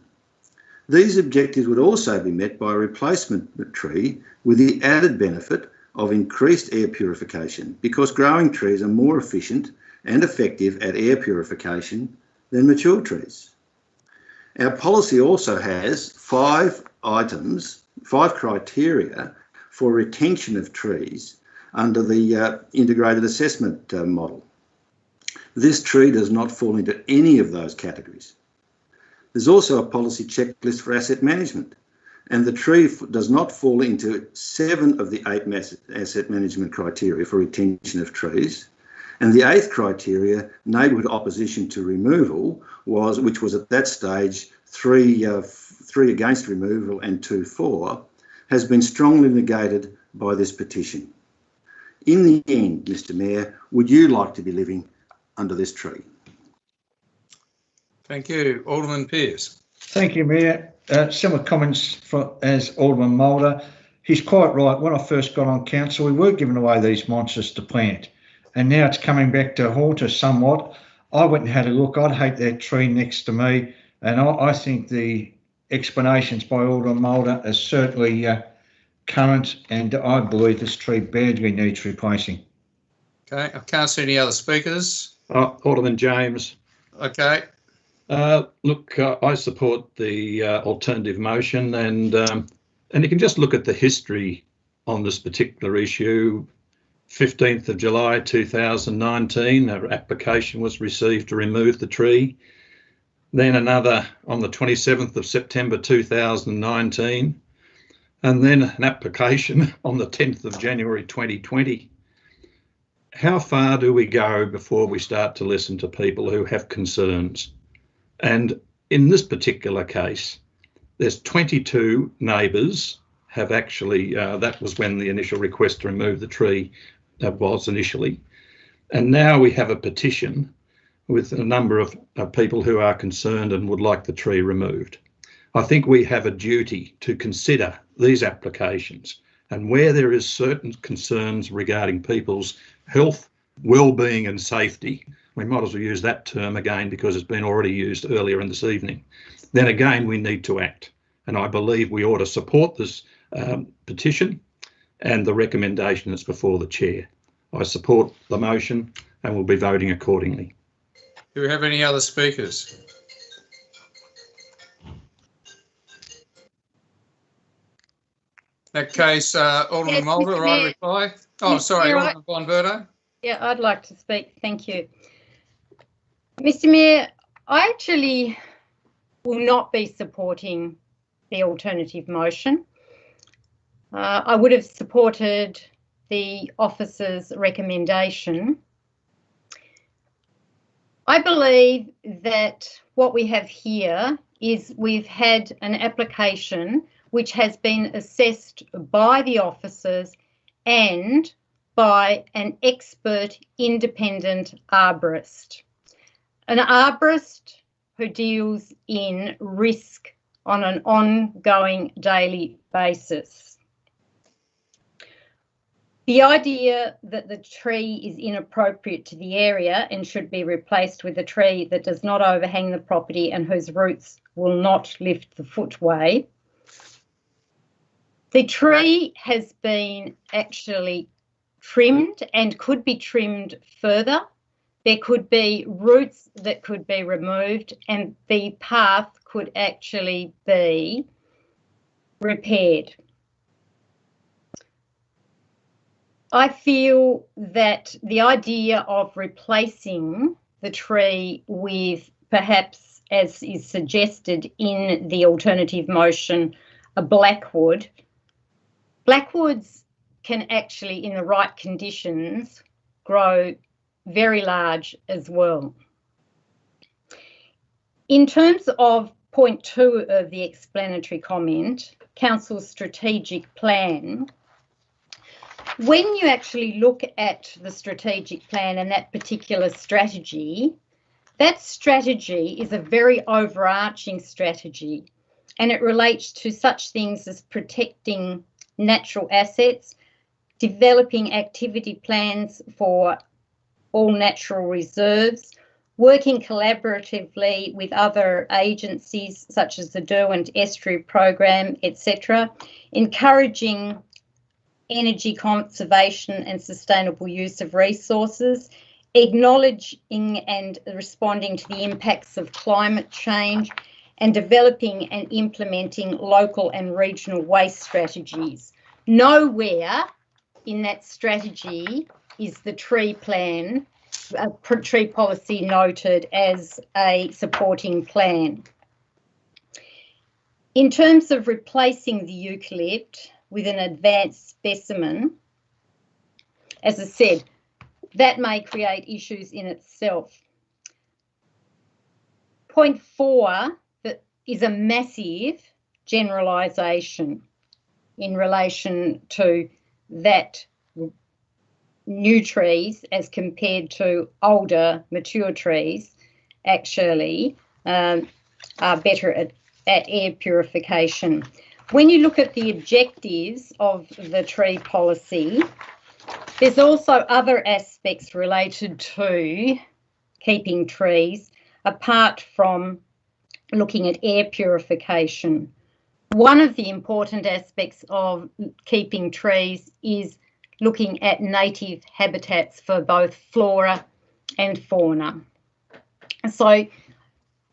These objectives would also be met by a replacement tree with the added benefit of increased air purification, because growing trees are more efficient and effective at air purification than mature trees. Our policy also has 5 criteria for retention of trees under the integrated assessment model. This tree does not fall into any of those categories. There's also a policy checklist for asset management, and the tree does not fall into 7 of the 8 asset management criteria for retention of trees. And the 8th criteria, neighbourhood opposition to removal, which was at that stage 3 against removal and 2 for, has been strongly negated by this petition. In the end, Mr. Mayor, would you like to be living under this tree? Thank you. Alderman Pearce. Thank you, Mayor. Similar comments as Alderman Mulder. He's quite right. When I first got on council, we were giving away these monsters to plant, and now it's coming back to haunt us somewhat. I went and had a look. I'd hate that tree next to me, and I think the explanations by Alderman Mulder are certainly current, and I believe this tree badly needs replacing. Okay, I can't see any other speakers. Alderman James. Okay. Look, I support the alternative motion, and you can just look at the history on this particular issue. 15th of July 2019, an application was received to remove the tree. Then another on the 27th of September 2019, and then an application on the 10th of January 2020. How far do we go before we start to listen to people who have concerns? And in this particular case, there's 22 neighbours have actually, that was when the initial request to remove the tree was initially. And now we have a petition with a number of people who are concerned and would like the tree removed. I think we have a duty to consider these applications, and where there is certain concerns regarding people's health, well-being and safety, we might as well use that term again because it's been already used earlier in this evening, then again we need to act. And I believe we ought to support this petition and the recommendation that's before the chair. I support the motion and will be voting accordingly. Do we have any other speakers? In that case, Alderman Yes, Mulder, Mr. I Mayor. reply. Oh, sorry, Mayor, Alderman Bonverto. Yeah, I'd like to speak. Thank you. Mr. Mayor, I actually will not be supporting the alternative motion. I would have supported the officer's recommendation. I believe that what we have here is we've had an application which has been assessed by the officers and by an expert independent arborist. An arborist who deals in risk on an ongoing daily basis. The idea that the tree is inappropriate to the area and should be replaced with a tree that does not overhang the property and whose roots will not lift the footway. The tree has been actually trimmed and could be trimmed further. There could be roots that could be removed and the path could actually be repaired. I feel that the idea of replacing the tree with perhaps, as is suggested in the alternative motion, a blackwood. Blackwoods can actually, in the right conditions, grow very large as well. In terms of point 2 of the explanatory comment, Council's strategic plan, when you actually look at the strategic plan and that particular strategy, that strategy is a very overarching strategy and it relates to such things as protecting natural assets, developing activity plans for all natural reserves, working collaboratively with other agencies such as the Derwent Estuary Program, etc., encouraging energy conservation and sustainable use of resources, acknowledging and responding to the impacts of climate change, and developing and implementing local and regional waste strategies. Nowhere in that strategy is the tree plan, tree policy noted as a supporting plan. In terms of replacing the eucalypt with an advanced specimen, as I said, that may create issues in itself. Point 4 that is a massive generalisation in relation to that new trees as compared to older mature trees actually are better at air purification. When you look at the objectives of the tree policy, there's also other aspects related to keeping trees apart from looking at air purification. One of the important aspects of keeping trees is looking at native habitats for both flora and fauna. So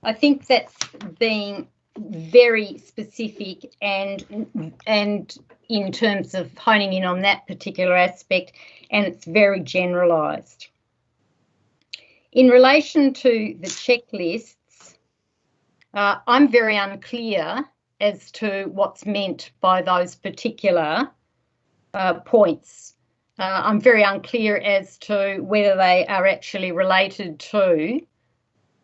I think that's being very specific and in terms of honing in on that particular aspect, and it's very generalised. In relation to the checklists, I'm very unclear as to what's meant by those particular points. I'm very unclear as to whether they are actually related to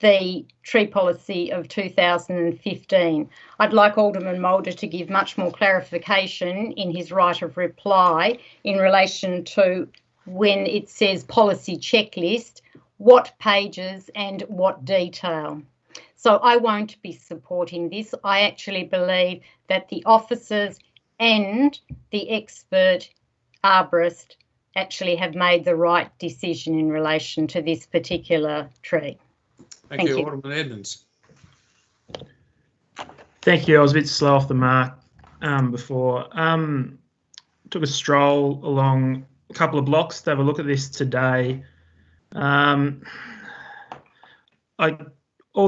the tree policy of 2015. I'd like Alderman Mulder to give much more clarification in his right of reply in relation to when it says policy checklist, what pages and what detail. So I won't be supporting this. I actually believe that the officers and the expert arborist actually have made the right decision in relation to this particular tree. Thank you, Alderman Edmonds. Thank you. I was a bit slow off the mark before. Took a stroll along a couple of blocks to have a look at this today. All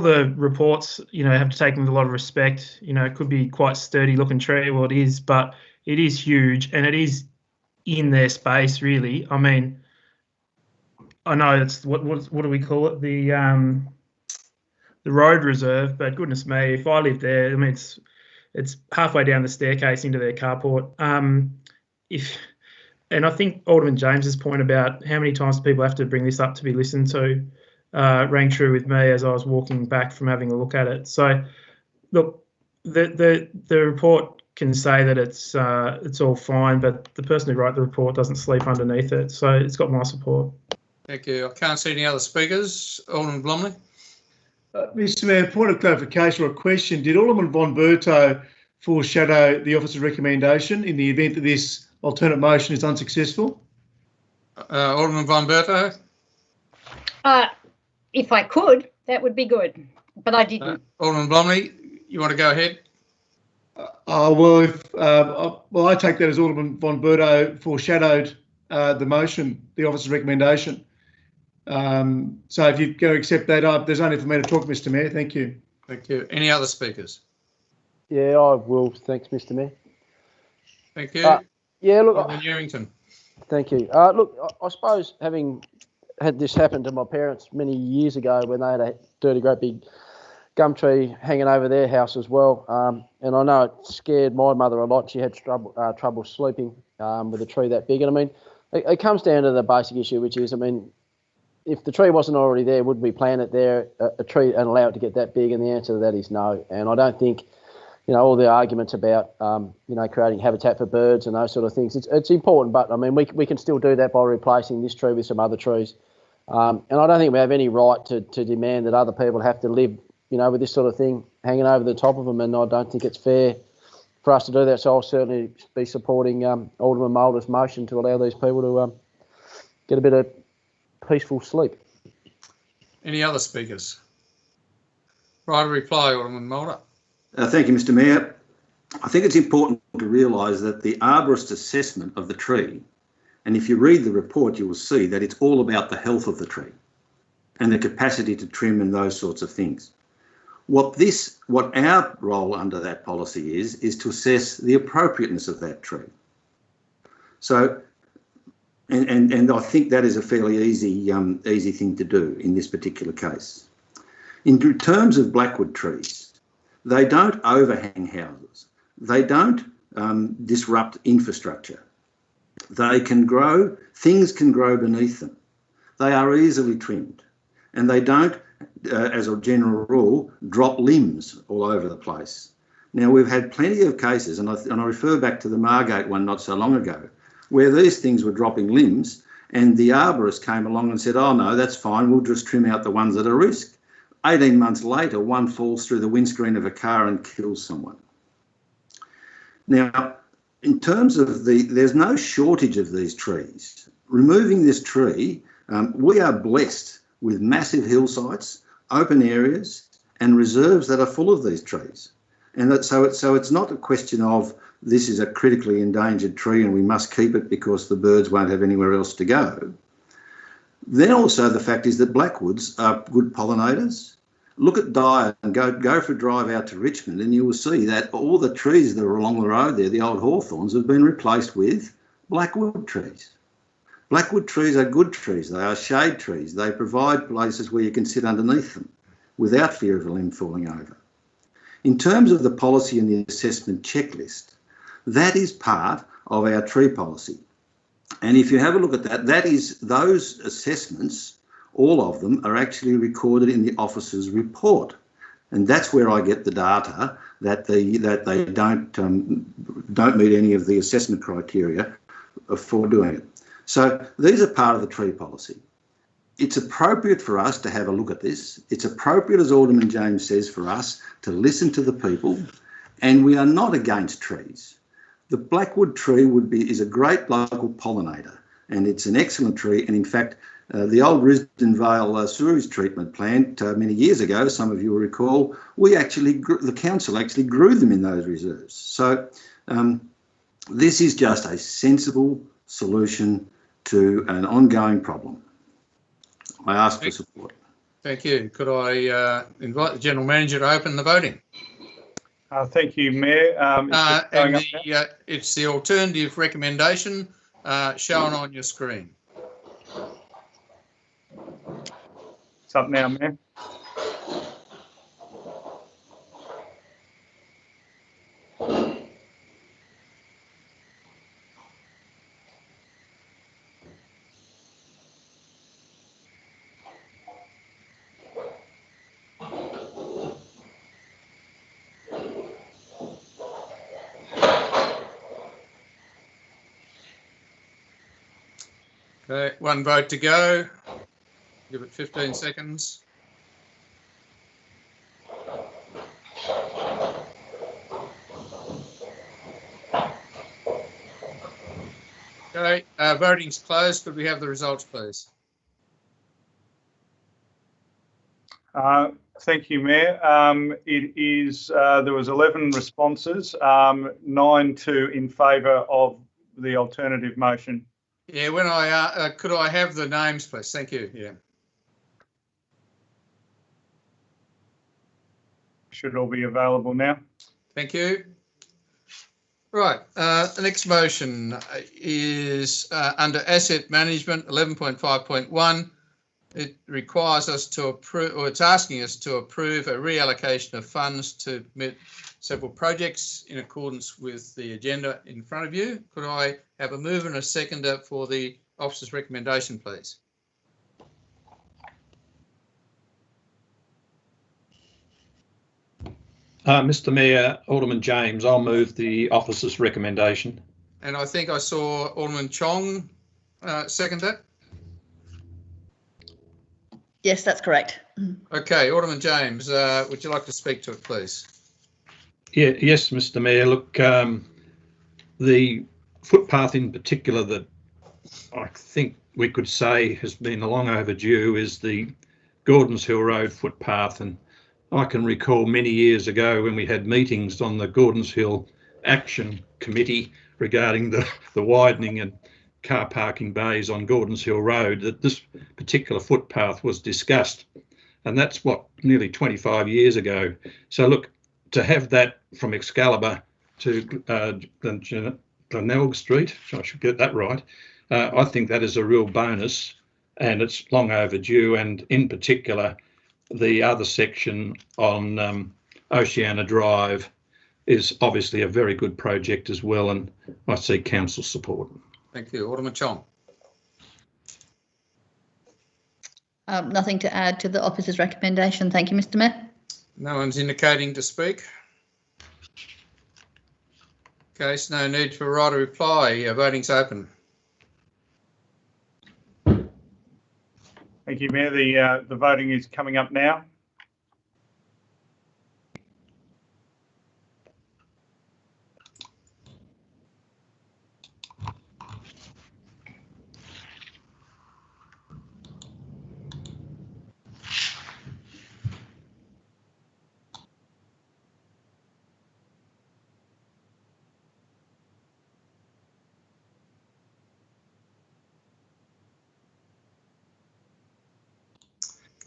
the reports, have to take them with a lot of respect. It could be quite sturdy looking tree, well it is, but it is huge and it is in their space really. I mean, I know it's what do we call it? The road reserve, but goodness me, if I lived there, I mean it's halfway down the staircase into their carport. And I think Alderman James's point about how many times people have to bring this up to be listened to rang true with me as I was walking back from having a look at it. So, look, the report can say that it's all fine, but the person who wrote the report doesn't sleep underneath it. So it's got my support. Thank you. I can't see any other speakers. Alderman Blomley. Mr Mayor, point of clarification or a question. Did Alderman von Berto foreshadow the officer's recommendation in the event that this alternate motion is unsuccessful? Alderman von Berto? If I could, that would be good, but I didn't. Alderman Blomley, you want to go ahead? I take that as Alderman von Berto foreshadowed the motion, the officer's recommendation. So if you're going to accept that, there's only for me to talk, Mr Mayor. Thank you. Thank you. Any other speakers? Yeah, I will. Thanks, Mr Mayor. Thank you. Yeah, look. Alderman Ewington. Thank you. Look, I suppose having had this happen to my parents many years ago when they had a dirty, great big gum tree hanging over their house as well, and I know it scared my mother a lot. She had trouble sleeping with a tree that big. And I mean, it comes down to the basic issue, which is, I mean, if the tree wasn't already there, would we plant it there, a tree, and allow it to get that big? And the answer to that is no. And I don't think, all the arguments about, creating habitat for birds and those sort of things, it's important. But, I mean, we can still do that by replacing this tree with some other trees. And I don't think we have any right to demand that other people have to live, with this sort of thing hanging over the top of them. And I don't think it's fair for us to do that. So I'll certainly be supporting Alderman Moulder's motion to allow these people to get a bit of peaceful sleep. Any other speakers? Right, a reply, Alderman Moulder. Thank you, Mr Mayor. I think it's important to realise that the arborist assessment of the tree, and if you read the report, you will see that it's all about the health of the tree and the capacity to trim and those sorts of things. What our role under that policy is to assess the appropriateness of that tree. So, and I think that is a fairly easy thing to do in this particular case. In terms of blackwood trees, they don't overhang houses. They don't disrupt infrastructure. They can grow, things can grow beneath them. They are easily trimmed, and they don't, as a general rule, drop limbs all over the place. Now, we've had plenty of cases, and I refer back to the Margate one not so long ago, where these things were dropping limbs, and the arborist came along and said, oh no, that's fine, we'll just trim out the ones that are at risk. 18 months later, one falls through the windscreen of a car and kills someone. Now, in terms of there's no shortage of these trees. Removing this tree, we are blessed with massive hillsides, open areas, and reserves that are full of these trees. And so it's not a question of this is a critically endangered tree and we must keep it because the birds won't have anywhere else to go. Then also the fact is that blackwoods are good pollinators. Look at Dyer and go for a drive out to Richmond and you will see that all the trees that are along the road there, the old hawthorns, have been replaced with blackwood trees. Blackwood trees are good trees. They are shade trees. They provide places where you can sit underneath them without fear of a limb falling over. In terms of the policy and the assessment checklist, that is part of our tree policy. And if you have a look at that, those assessments, all of them are actually recorded in the officer's report. And that's where I get the data that they don't meet any of the assessment criteria for doing it. So these are part of the tree policy. It's appropriate for us to have a look at this. It's appropriate, as Alderman James says, for us to listen to the people, and we are not against trees. The blackwood tree is a great local pollinator, and it's an excellent tree. And in fact, the old Risdon Vale sewage treatment plant many years ago, some of you will recall, the council actually grew them in those reserves. So this is just a sensible solution to an ongoing problem. I ask for support. Thank you. Could I invite the General Manager to open the voting? Thank you, Mayor. It's the alternative recommendation shown on your screen. It's up now, Mayor. Okay, one vote to go. Give it 15 seconds. Okay, voting's closed. Could we have the results, please? Thank you, Mayor. It is there was 11 responses, 9-2 in favour of the alternative motion. Yeah, when I could I have the names, please? Thank you. Yeah. Should all be available now. Thank you. Right, the next motion is under asset management 11.5.1. It requires us to approve, or it's asking us to approve a reallocation of funds to meet several projects in accordance with the agenda in front of you. Could I have a mover and a seconder for the officer's recommendation, please? Mr. Mayor, Alderman James, I'll move the officer's recommendation. And I think I saw Alderman Chong second that. Yes, that's correct. Okay, Alderman James, would you like to speak to it, please? Yeah, yes, Mr. Mayor. Look, the footpath in particular that I think we could say has been long overdue is the Gordons Hill Road footpath, and I can recall many years ago when we had meetings on the Gordons Hill Action Committee regarding the widening and car parking bays on Gordons Hill Road, that this particular footpath was discussed, and that's what, nearly 25 years ago. So look, to have that from Excalibur to Glenelg Street, I should get that right, I think that is a real bonus, and it's long overdue. And in particular, the other section on Oceana Drive is obviously a very good project as well, and I see council support. Thank you. Alderman Chong. Nothing to add to the officer's recommendation. Thank you, Mr. Mayor. No one's indicating to speak. Okay, so no need for a right of reply. Voting's open. Thank you, Mayor. The voting is coming up now.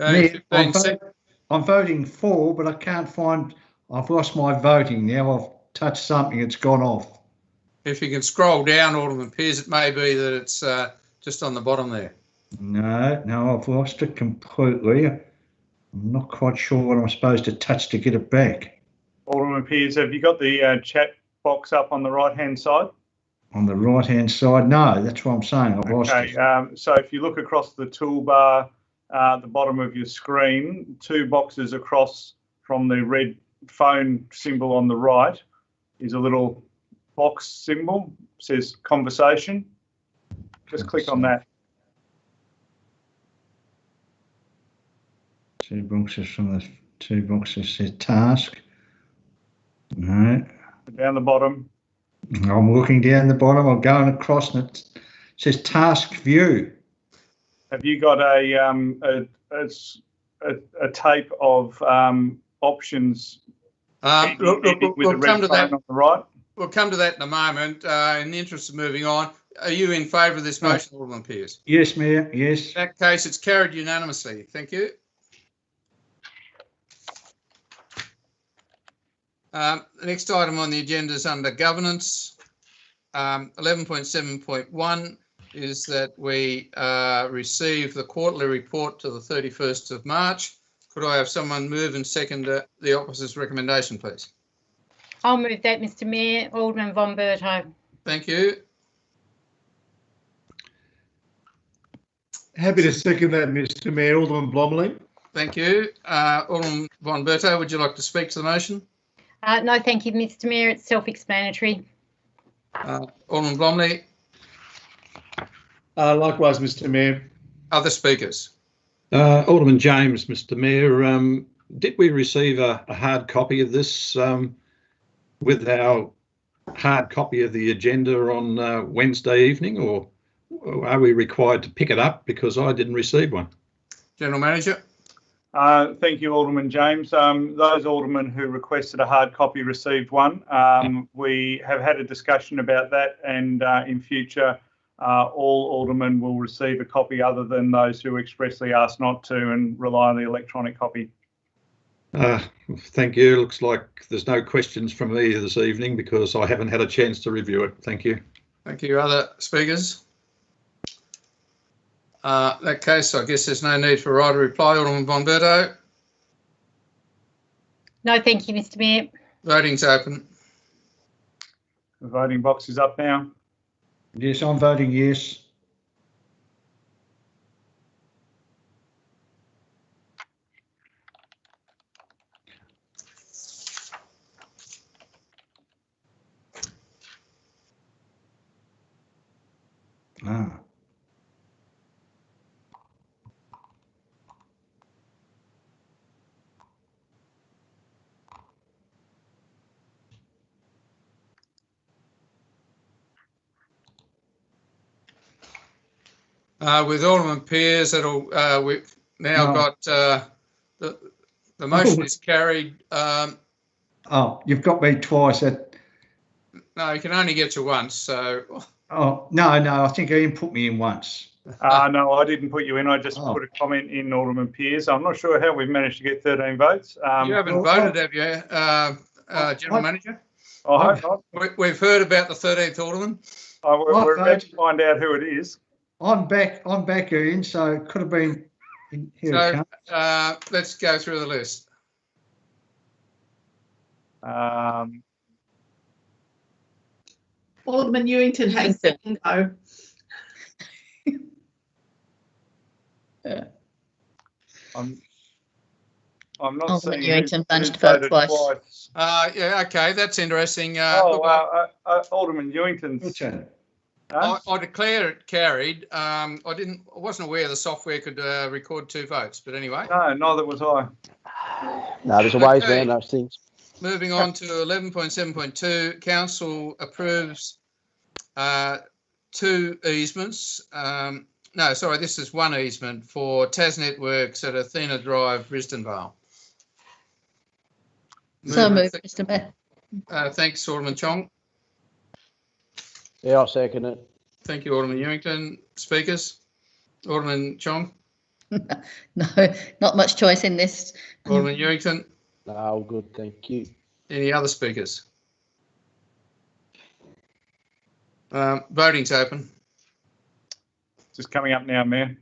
Okay, I'm voting for, but I can't find, I've lost my voting now. I've touched something, it's gone off. If you can scroll down, Alderman Pears, it may be that it's just on the bottom there. No, I've lost it completely. I'm not quite sure what I'm supposed to touch to get it back. Alderman Pears, have you got the chat box up on the right-hand side? On the right-hand side? No, that's what I'm saying. I've lost it. So if you look across the toolbar, at the bottom of your screen, two boxes across from the red phone symbol on the right is a little box symbol, says conversation. Just click on that. 2 boxes from the 2 boxes says task. No. Down the bottom. I'm looking down the bottom. I'm going across and it says task view. Have you got a tape of options Look, with we'll the red come to that. phone on the right? We'll come to that in a moment. In the interest of moving on, are you in favour of this motion, Alderman Pearce? Yes, Mayor. Yes. In that case, it's carried unanimously. Thank you. The next item on the agenda is under governance. 11.7.1 is that we receive the quarterly report to the 31st of March. Could I have someone move and second the officer's recommendation, please? I'll move that, Mr Mayor. Alderman von Berto. Thank you. Happy to second that, Mr Mayor. Alderman Blomley. Thank you. Alderman von Berto, would you like to speak to the motion? No, thank you, Mr Mayor. It's self-explanatory. Alderman Blomley. Likewise, Mr Mayor. Other speakers? Alderman James, Mr Mayor, did we receive a hard copy of this with our hard copy of the agenda on Wednesday evening, or are we required to pick it up because I didn't receive one? General Manager. Thank you, Alderman James. Those aldermen who requested a hard copy received one. We have had a discussion about that, and in future, all aldermen will receive a copy other than those who expressly asked not to and rely on the electronic copy. Thank you. Looks like there's no questions from me this evening because I haven't had a chance to review it. Thank you. Thank you. Other speakers? In that case, I guess there's no need for a right of reply. Alderman von Berto. No, thank you, Mr Mayor. Voting's open. The voting box is up now. Yes, I'm voting yes. With Alderman Pearce, we've now got the motion is carried. Oh, you've got me twice. No, you can only get you once. So. Oh no, I think you put me in once. No, I didn't put you in. I just put a comment in, Alderman Pearce. I'm not sure how we've managed to get 13 votes. You haven't voted, have you, General Manager? We've heard about the 13th Alderman. We're about to find out who it is. I'm back, Ian, so it could have been here. So let's go through the list. Alderman Newington has second go. I'm not Alderman seeing Newington managed to vote twice. Yeah, okay, that's interesting. Alderman Newington's. I declare it carried. I wasn't aware the software could record 2 votes, but anyway. No, neither was I. No, there's a ways around those things. Moving on to 11.7.2, Council approves 2 easements. No, sorry, this is 1 easement for TAS Networks at Athena Drive, Risdon Vale. So moved, Mr Mayor. Thanks, Alderman Chong. Yeah, I'll second it. Thank you, Alderman Newington. Speakers? Alderman Chong? No, not much choice in this. Alderman Newington? No, all good, thank you. Any other speakers? Voting's open. Just coming up now, Mayor.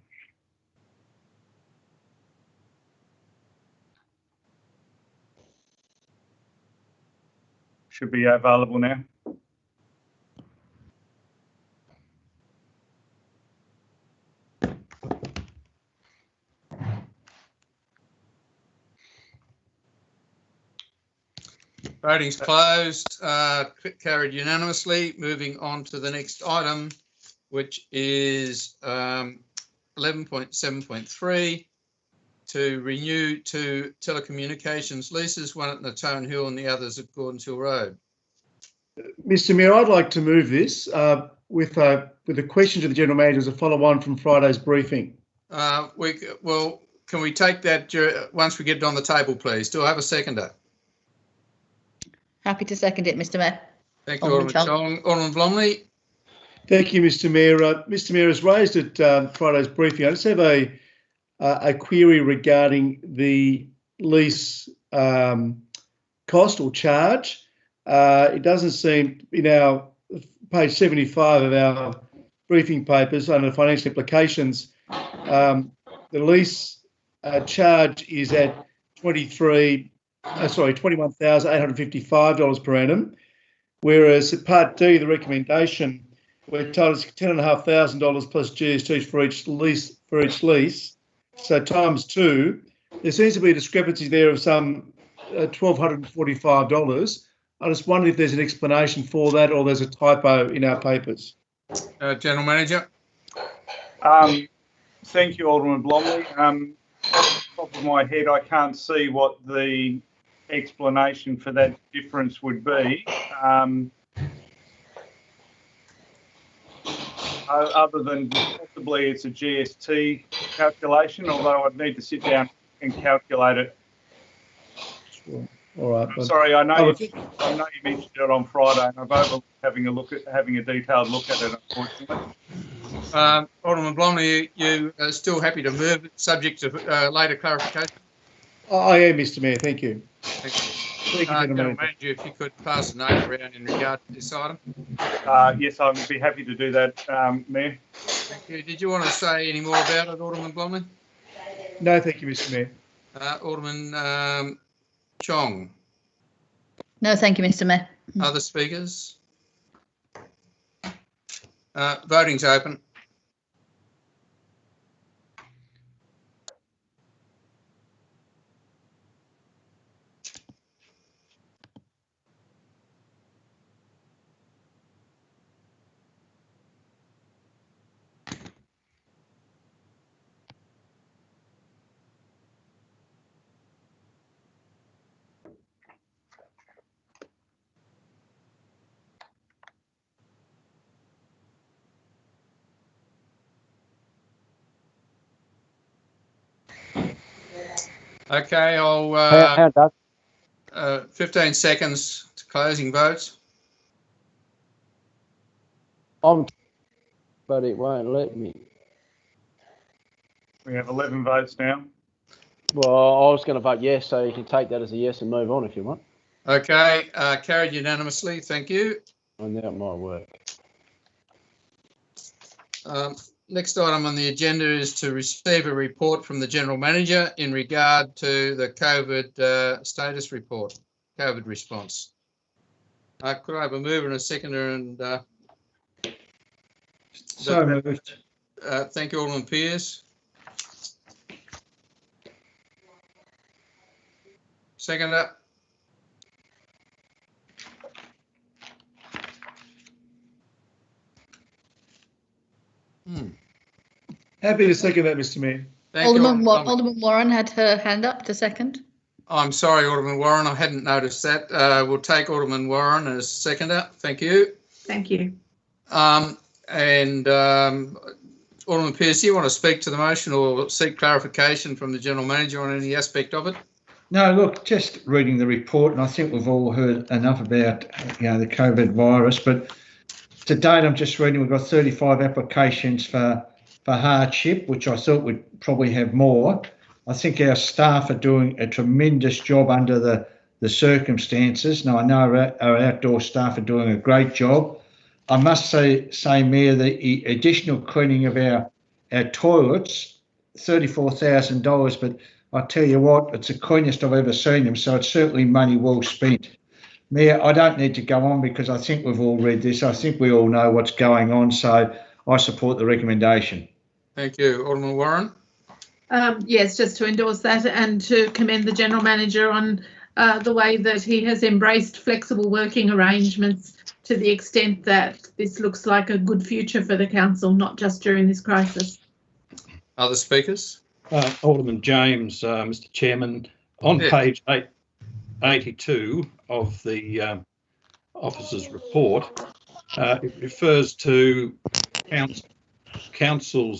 Should be available now. Voting's closed. Carried unanimously. Moving on to the next item, which is 11.7.3 to renew two telecommunications leases, one at Natone Hill and the others at Gordons Hill Road. Mr. Mayor, I'd like to move this with a question to the General Manager as a follow-on from Friday's briefing. Well, can we take that once we get it on the table, please? Do I have a seconder? Happy to second it, Mr. Mayor. Thank you, Alderman Chong. Alderman Blomley. Thank you, Mr. Mayor. Mr. Mayor, as raised at Friday's briefing, I just have a query regarding the lease cost or charge. It doesn't seem in our page 75 of our briefing papers under financial implications, the lease charge is at $21,855 per annum, whereas at Part D, the recommendation, we're told it's $10,500 plus GST for each lease. So times two, there seems to be a discrepancy there of some $1,245. I just wondered if there's an explanation for that or there's a typo in our papers. General Manager. Thank you, Alderman Blomley. Off the top of my head, I can't see what the explanation for that difference would be. Other than possibly it's a GST calculation, although I'd need to sit down and calculate it. Sure. All right. I'm sorry, I know you mentioned it on Friday, and I've overlooked having a detailed look at it, unfortunately. Alderman Blomley, you are still happy to move it, subject to later clarification? I am, Mr. Mayor. Thank you. Thank you. General Manager, if you could pass a note around in regard to this item. Yes, I would be happy to do that, Mayor. Thank you. Did you want to say any more about it, Alderman Blomley? No, thank you, Mr. Mayor. Alderman Chong. No, thank you, Mr. Mayor. Other speakers? Voting's open. Okay, I'll 15 seconds to closing votes. But it won't let me. We have 11 votes now. Well, I was going to vote yes, so you can take that as a yes and move on if you want. Okay, carried unanimously. Thank you. And that might work. Next item on the agenda is to receive a report from the General Manager in regard to the COVID status report, COVID response. Could I have a mover and a seconder? And so moved. Thank you, Alderman Pearce. Seconder. Happy to second that, Mr. Mayor. Alderman Warren had her hand up to second. I'm sorry, Alderman Warren, I hadn't noticed that. We'll take Alderman Warren as seconder. Thank you. Thank you. Alderman Pearce, do you want to speak to the motion or seek clarification from the General Manager on any aspect of it? No, look, just reading the report, and I think we've all heard enough about, the COVID virus, but to date, I'm just reading, we've got 35 applications for hardship, which I thought we'd probably have more. I think our staff are doing a tremendous job under the circumstances. Now, I know our outdoor staff are doing a great job. I must say, Mayor, the additional cleaning of our toilets, $34,000, but I tell you what, it's the cleanest I've ever seen them, so it's certainly money well spent. Mayor, I don't need to go on because I think we've all read this. I think we all know what's going on, so I support the recommendation. Thank you. Alderman Warren? Yes, just to endorse that and to commend the General Manager on the way that he has embraced flexible working arrangements to the extent that this looks like a good future for the council, not just during this crisis. Other speakers? Alderman James, Mr Chairman, on page 82 of the officer's report, it refers to council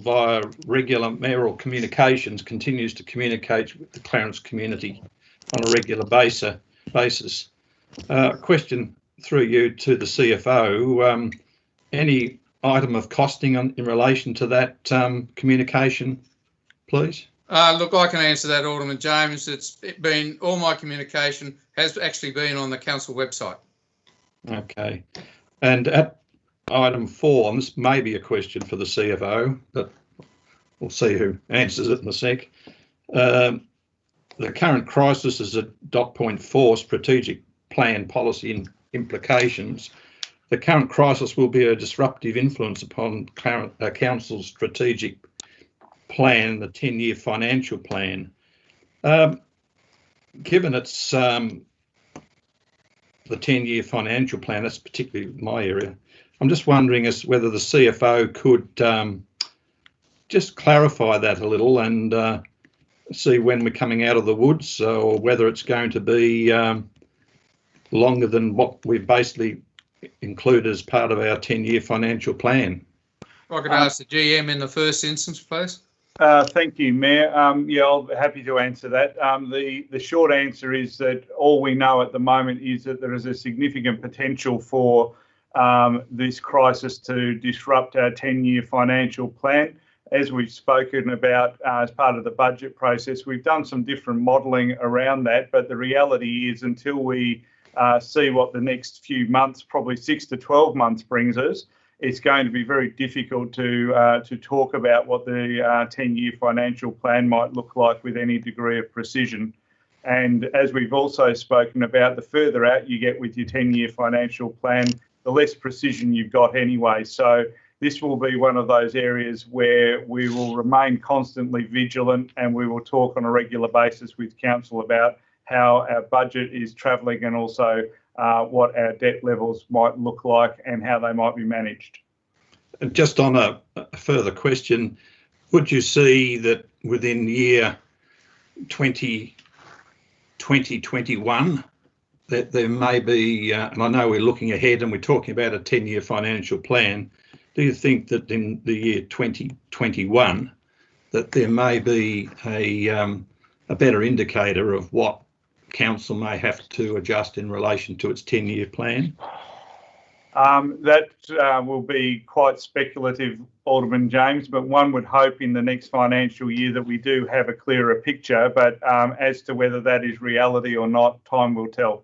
via regular mayoral communications continues to communicate with the Clarence community on a regular basis. Question through you to the CFO, any item of costing in relation to that communication, please? Look, I can answer that, Alderman James. All my communication has actually been on the council website. Okay. And at item 4, and this may be a question for the CFO, but we'll see who answers it in a sec. The current crisis is a dot point 4 strategic plan policy implications. The current crisis will be a disruptive influence upon council's strategic plan, the 10-year financial plan. Given it's the 10-year financial plan, that's particularly my area, I'm just wondering as whether the CFO could just clarify that a little and see when we're coming out of the woods, or whether it's going to be longer than what we've basically included as part of our 10-year financial plan. I could ask the GM in the first instance, please. Thank you, Mayor. Yeah, I'll be happy to answer that. The short answer is that all we know at the moment is that there is a significant potential for this crisis to disrupt our 10-year financial plan. As we've spoken about as part of the budget process, we've done some different modelling around that, but the reality is until we see what the next few months, probably 6 to 12 months, brings us, it's going to be very difficult to talk about what the 10-year financial plan might look like with any degree of precision. And as we've also spoken about, the further out you get with your 10-year financial plan, the less precision you've got anyway. So this will be one of those areas where we will remain constantly vigilant, and we will talk on a regular basis with council about how our budget is travelling, and also what our debt levels might look like and how they might be managed. And just on a further question, would you see that within year 2021 that there may be, and I know we're looking ahead and we're talking about a 10-year financial plan, do you think that in the year 2021 that there may be a better indicator of what council may have to adjust in relation to its 10-year plan? That will be quite speculative, Alderman James, but one would hope in the next financial year that we do have a clearer picture, but as to whether that is reality or not, time will tell.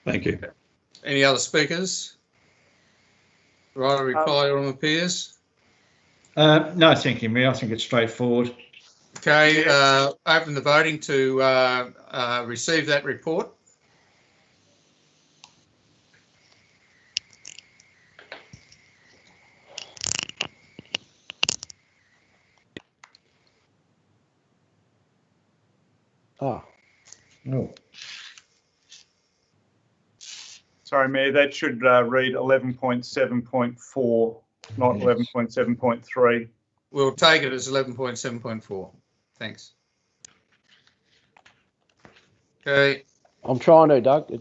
Thank you. Any other speakers? Right, a reply, Alderman Pearce? No, thank you, Mayor. I think it's straightforward. Okay, open the voting to receive that report. Oh. No. Sorry, Mayor, that should read 11.7.4, not 11.7.3. We'll take it as 11.7.4. Thanks. Okay. I'm trying to, Doug.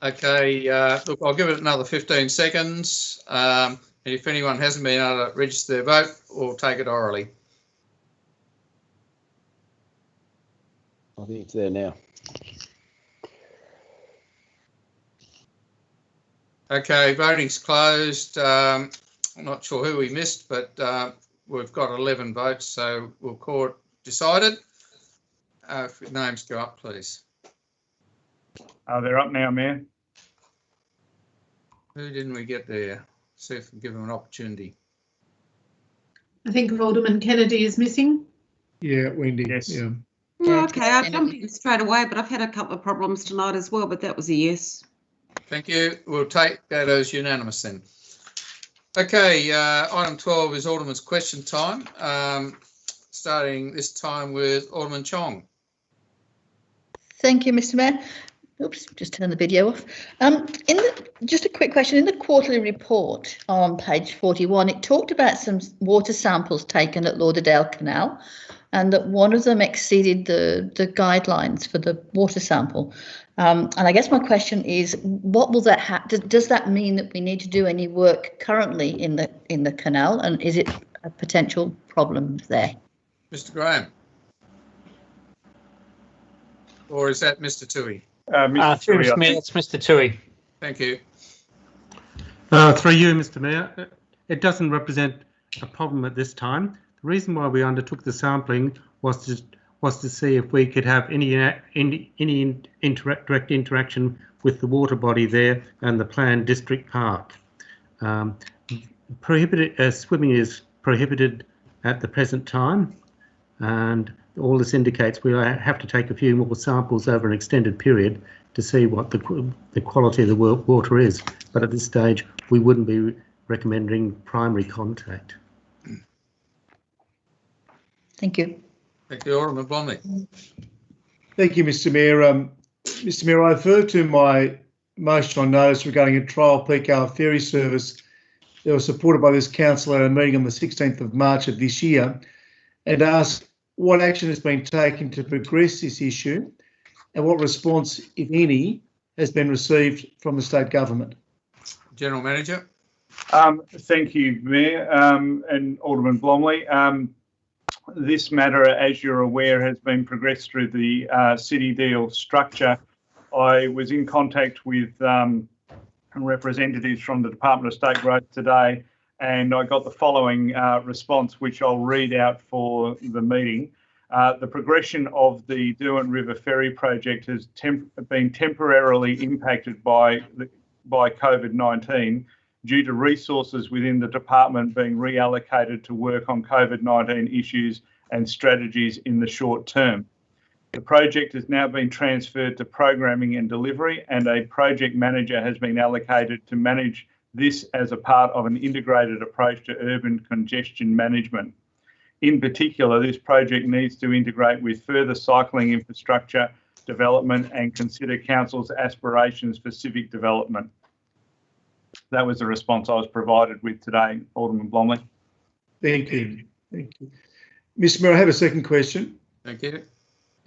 Okay, look, I'll give it another 15 seconds. And if anyone hasn't been able to register their vote, we'll take it orally. I think it's there now. Okay, voting's closed. I'm not sure who we missed, but we've got 11 votes, so we'll call it decided. If your names go up, please. They're up now, Mayor. Who didn't we get there? See if we can give them an opportunity. I think Alderman Kennedy is missing. Yeah, Wendy. Yes. Yeah. Yeah, okay, I jumped in straight away, but I've had a couple of problems tonight as well, but that was a yes. Thank you. We'll take that as unanimous then. Okay, item 12 is Alderman's question time, starting this time with Alderman Chong. Thank you, Mr Mayor. Oops, just turn the video off. Just a quick question. In the quarterly report on page 41, it talked about some water samples taken at Lauderdale Canal, and that one of them exceeded the guidelines for the water sample. And I guess my question is, what will that does that mean that we need to do any work currently in the canal, and is it a potential problem there? Mr. Graham, or is that Mr. Toohey? Mr. Mayor, it's Mr. Toohey. Thank you. Through you, Mr. Mayor, it doesn't represent a problem at this time. The reason why we undertook the sampling was to see if we could have any direct interaction with the water body there and the planned district park. Swimming is prohibited at the present time, and all this indicates we have to take a few more samples over an extended period to see what the quality of the water is. But at this stage, we wouldn't be recommending primary contact. Thank you. Thank you, Alderman Blomley. Thank you, Mr. Mayor. Mr. Mayor, I refer to my motion on notice regarding a trial peak hour ferry service that was supported by this council at a meeting on the 16th of March of this year, and ask what action has been taken to progress this issue and what response, if any, has been received from the state government. General Manager. Thank you, Mayor and Alderman Blomley. This matter, as you're aware, has been progressed through the city deal structure. I was in contact with representatives from the Department of State Growth today, and I got the following response, which I'll read out for the meeting. The progression of the Derwent River Ferry project has been temporarily impacted by COVID-19 due to resources within the department being reallocated to work on COVID-19 issues and strategies in the short term. The project has now been transferred to programming and delivery, and a project manager has been allocated to manage this as a part of an integrated approach to urban congestion management. In particular, this project needs to integrate with further cycling infrastructure development and consider council's aspirations for civic development. That was the response I was provided with today, Alderman Blomley. Thank you. Thank you. Mr. Mayor, I have a second question. Thank you.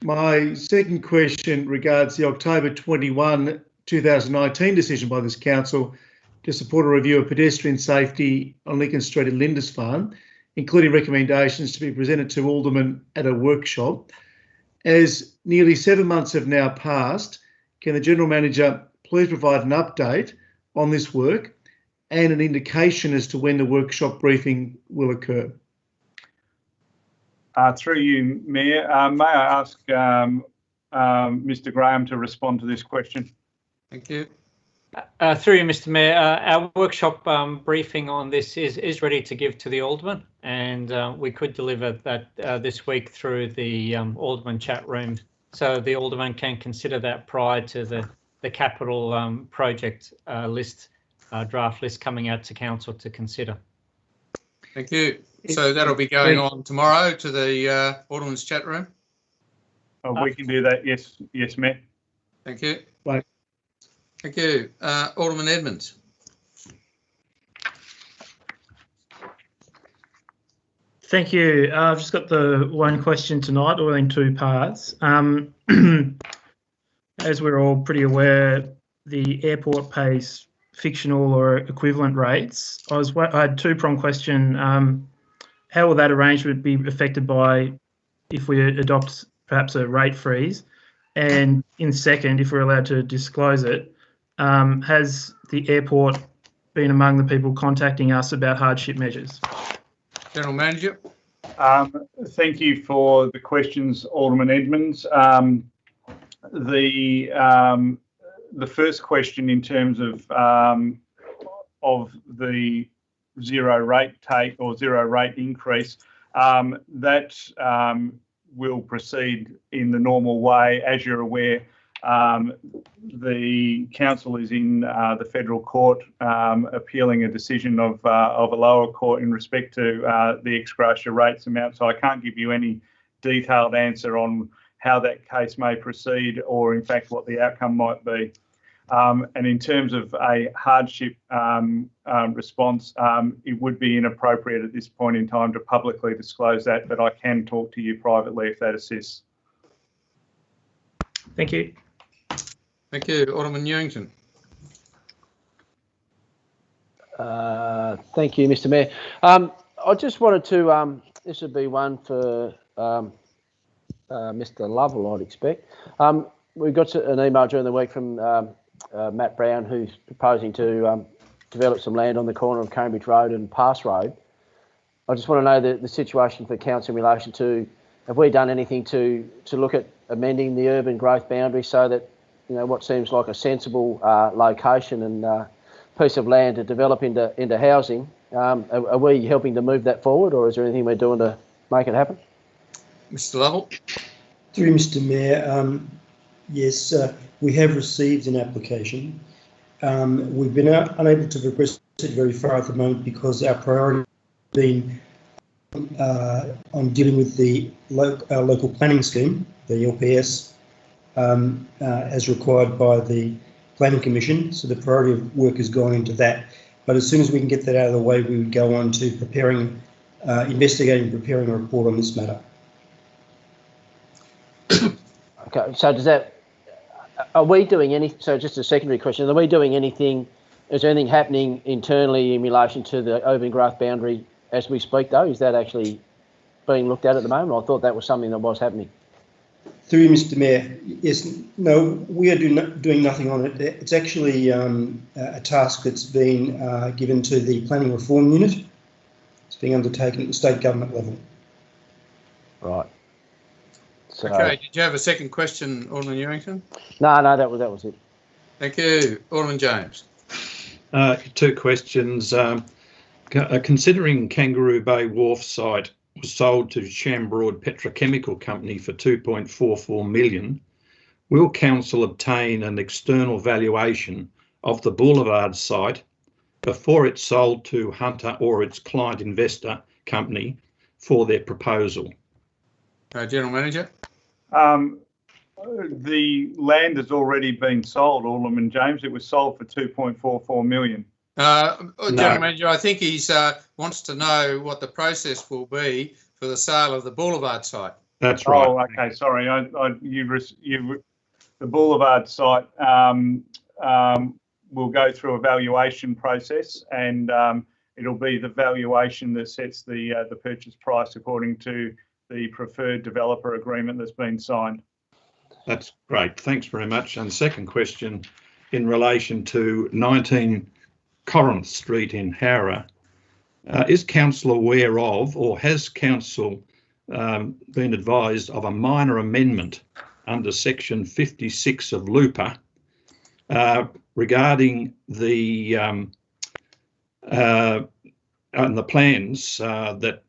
My second question regards the October 21, 2019 decision by this council to support a review of pedestrian safety on Lincoln Street at Lindisfarne, including recommendations to be presented to Alderman at a workshop. As nearly 7 months have now passed, can the General Manager please provide an update on this work and an indication as to when the workshop briefing will occur? Through you, Mayor, may I ask Mr. Graham to respond to this question? Thank you. Through you, Mr. Mayor, our workshop briefing on this is ready to give to the Alderman, and we could deliver that this week through the Alderman chat room, so the Alderman can consider that prior to the capital project draft list coming out to council to consider. Thank you. So that'll be going on tomorrow to the Alderman's chat room? We can do that, yes, Mayor. Thank you. Right. Thank you. Alderman Edmonds. Thank you. I've just got the one question tonight, all in two parts. As we're all pretty aware, the airport pays fictional or equivalent rates. I had a two-pronged question. How will that arrangement be affected by if we adopt perhaps a rate freeze? And in second, if we're allowed to disclose it, has the airport been among the people contacting us about hardship measures? General Manager. Thank you for the questions, Alderman Edmonds. The first question in terms of the zero rate take or zero rate increase, that will proceed in the normal way. As you're aware, the council is in the federal court appealing a decision of a lower court in respect to the ex gratia rates amount. So I can't give you any detailed answer on how that case may proceed, or in fact what the outcome might be. And in terms of a hardship response, it would be inappropriate at this point in time to publicly disclose that, but I can talk to you privately if that assists. Thank you. Thank you, Alderman Newington. Thank you, Mr. Mayor. I just wanted to, this would be one for Mr. Lovell, I'd expect. We got an email during the week from Matt Brown, who's proposing to develop some land on the corner of Cambridge Road and Pass Road. I just want to know the situation for council in relation to, have we done anything to look at amending the urban growth boundary so that, you know, what seems like a sensible location and piece of land to develop into housing, are we helping to move that forward, or is there anything we're doing to make it happen? Mr. Lovell. Through Mr. Mayor, yes, we have received an application. We've been unable to progress it very far at the moment because our priority has been on dealing with the local planning scheme, the LPS, as required by the Planning Commission. So the priority of work has gone into that. But as soon as we can get that out of the way, we would go on to preparing, investigating, preparing a report on this matter. Okay, so does that, are we doing any, so just a secondary question, are we doing anything, is there anything happening internally in relation to the urban growth boundary as we speak though? Is that actually being looked at the moment? I thought that was something that was happening. Through you, Mr. Mayor, yes, no, we are doing nothing on it. It's actually a task that's been given to the Planning Reform Unit. It's being undertaken at the state government level. Right. So, okay, did you have a second question, Alderman Newington? No, that was it. Thank you. Alderman James. Two questions. Considering Kangaroo Bay Wharf site was sold to Shambroad Petrochemical Company for $2.44 million, will council obtain an external valuation of the Boulevard site before it's sold to Hunter or its client investor company for their proposal? General Manager. The land has already been sold, Alderman James. It was sold for $2.44 million. General Manager, I think he wants to know what the process will be for the sale of the Boulevard site. That's right. Oh, okay. Sorry, the Boulevard site will go through a valuation process, and it'll be the valuation that sets the purchase price according to the preferred developer agreement that's been signed. That's great. Thanks very much. And second question, in relation to 19 Corinth Street in Howrah, is council aware of, or has council been advised of, a minor amendment under section 56 of LUPA regarding the plans that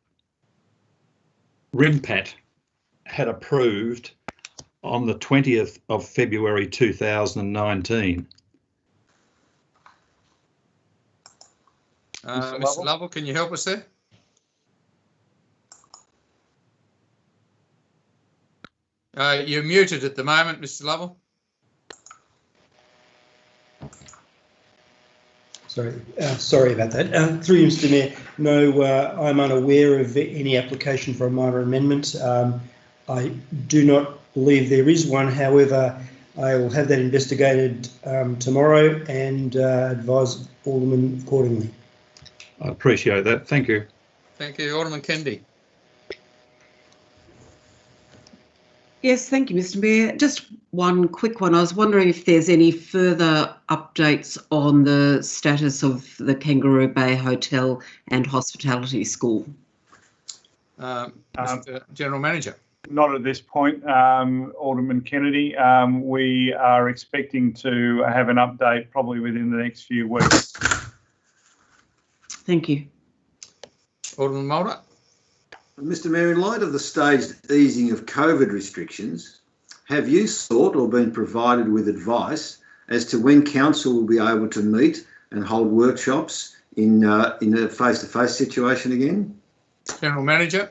RIMPAT had approved on the 20th of February 2019? Mr. Lovell, can you help us there? You're muted at the moment, Mr. Lovell. Sorry about that. Through you, Mr. Mayor, no, I'm unaware of any application for a minor amendment. I do not believe there is one. However, I will have that investigated tomorrow and advise Alderman accordingly. I appreciate that. Thank you. Thank you. Alderman Kennedy. Yes, thank you, Mr. Mayor. Just one quick one. I was wondering if there's any further updates on the status of the Kangaroo Bay Hotel and Hospitality School. Mr. General Manager. Not at this point, Alderman Kennedy. We are expecting to have an update probably within the next few weeks. Thank you. Alderman Mulder. Mr. Mayor, in light of the staged easing of COVID restrictions, have you sought or been provided with advice as to when council will be able to meet and hold workshops in a face-to-face situation again? General Manager.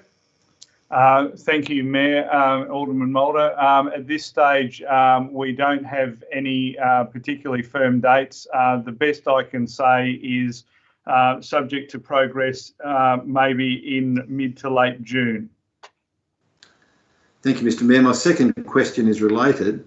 Thank you, Mayor. Alderman Mulder. At this stage, we don't have any particularly firm dates. The best I can say is subject to progress, maybe in mid to late June. Thank you, Mr. Mayor. My second question is related.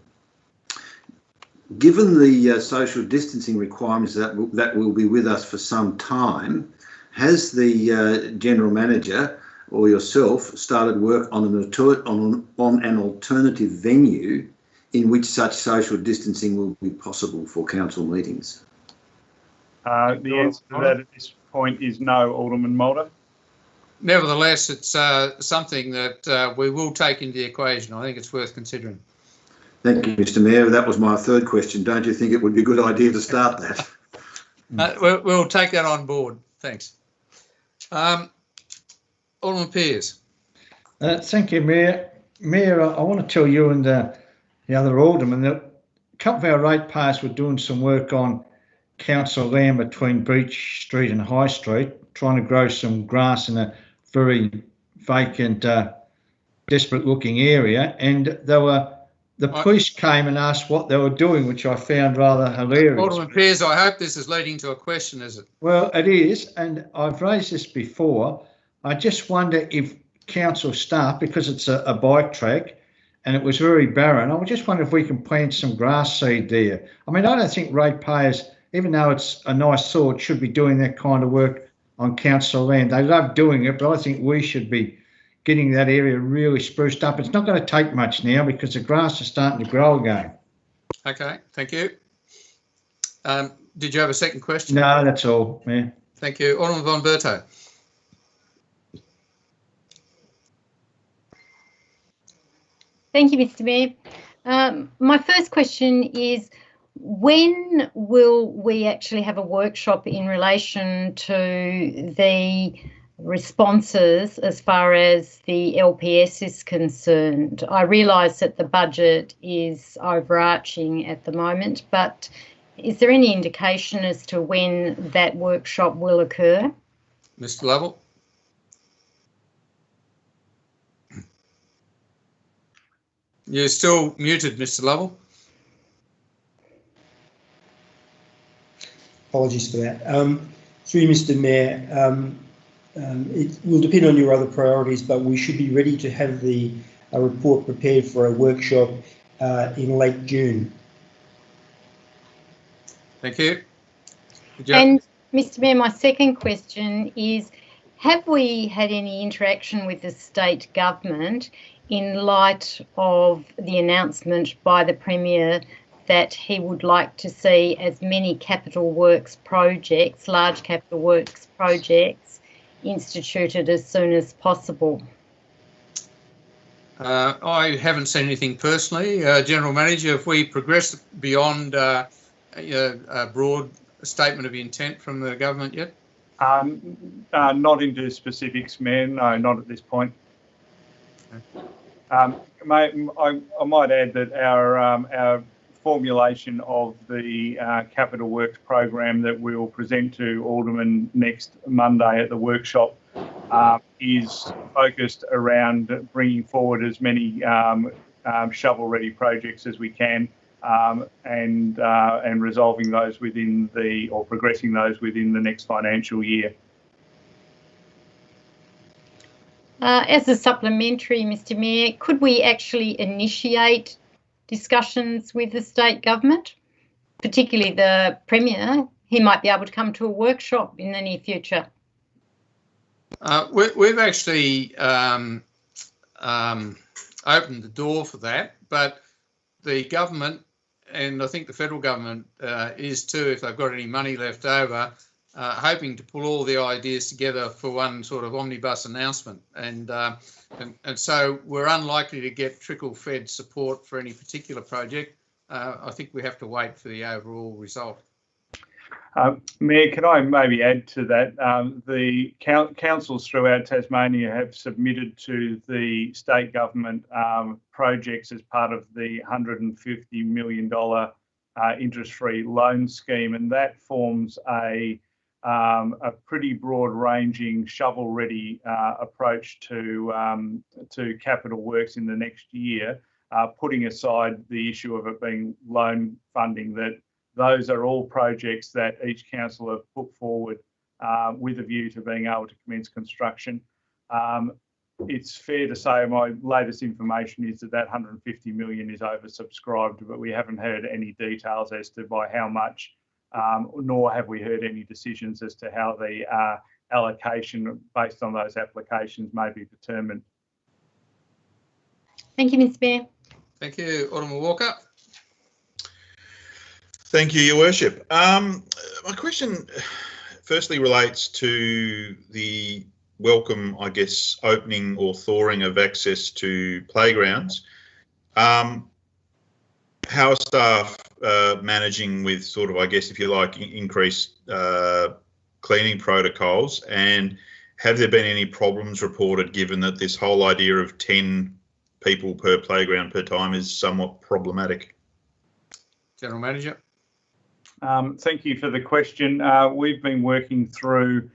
Given the social distancing requirements that will be with us for some time, has the General Manager or yourself started work on an alternative venue in which such social distancing will be possible for council meetings? The answer to that at this point is no, Alderman Mulder. Nevertheless, it's something that we will take into the equation. I think it's worth considering. Thank you, Mr. Mayor. That was my third question. Don't you think it would be a good idea to start that? We'll take that on board. Thanks. Alderman Pearce. Thank you, Mayor. Mayor, I want to tell you and the other aldermen that a couple of our ratepayers were doing some work on council land between Beach Street and High Street, trying to grow some grass in a very vacant, desperate-looking area, and the police came and asked what they were doing, which I found rather hilarious. Alderman Pearce, I hope this is leading to a question, is it? Well, it is, and I've raised this before. I just wonder if council staff, because it's a bike track and it was very barren, I just wonder if we can plant some grass seed there. I mean, I don't think ratepayers, even though it's a nice thought, should be doing that kind of work on council land. They love doing it, but I think we should be getting that area really spruced up. It's not going to take much now because the grass is starting to grow again. Okay, thank you. Did you have a second question? No, that's all, Mayor. Thank you. Alderman von Berto. Thank you, Mr. Mayor. My first question is, when will we actually have a workshop in relation to the responses as far as the LPS is concerned? I realise that the budget is overarching at the moment, but is there any indication as to when that workshop will occur? Mr. Lovell. You're still muted, Mr. Lovell. Apologies for that. Through you, Mr. Mayor, it will depend on your other priorities, but we should be ready to have a report prepared for a workshop in late June. Thank you. And Mr. Mayor, my second question is, have we had any interaction with the state government in light of the announcement by the Premier that he would like to see as many capital works projects, large capital works projects, instituted as soon as possible? I haven't seen anything personally. General Manager, if we progress beyond a broad statement of intent from the government yet? Not into specifics, Mayor. No, not at this point. I might add that our formulation of the capital works program that we will present to Alderman next Monday at the workshop is focused around bringing forward as many shovel-ready projects as we can and resolving those or progressing those within the next financial year. As a supplementary, Mr. Mayor, could we actually initiate discussions with the state government, particularly the Premier? He might be able to come to a workshop in the near future. We've actually opened the door for that, but the government, and I think the federal government is too, if they've got any money left over, hoping to pull all the ideas together for one sort of omnibus announcement. And so we're unlikely to get trickle-fed support for any particular project. I think we have to wait for the overall result. Mayor, can I maybe add to that? The councils throughout Tasmania have submitted to the state government projects as part of the $150 million interest-free loan scheme, and that forms a a pretty broad-ranging, shovel-ready approach to capital works in the next year, putting aside the issue of it being loan funding, that those are all projects that each council have put forward with a view to being able to commence construction. It's fair to say my latest information is that 150 million is oversubscribed, but we haven't heard any details as to by how much, nor have we heard any decisions as to how the allocation based on those applications may be determined. Thank you, Mr. Mayor. Thank you, Alderman Walker. Thank you, Your Worship. My question firstly relates to the welcome, I guess, opening or thawing of access to playgrounds. How are staff managing with sort of, I guess, if you like, increased cleaning protocols, and have there been any problems reported, given that this whole idea of 10 people per playground per time is somewhat problematic? General Manager. Thank you for the question. We've been working through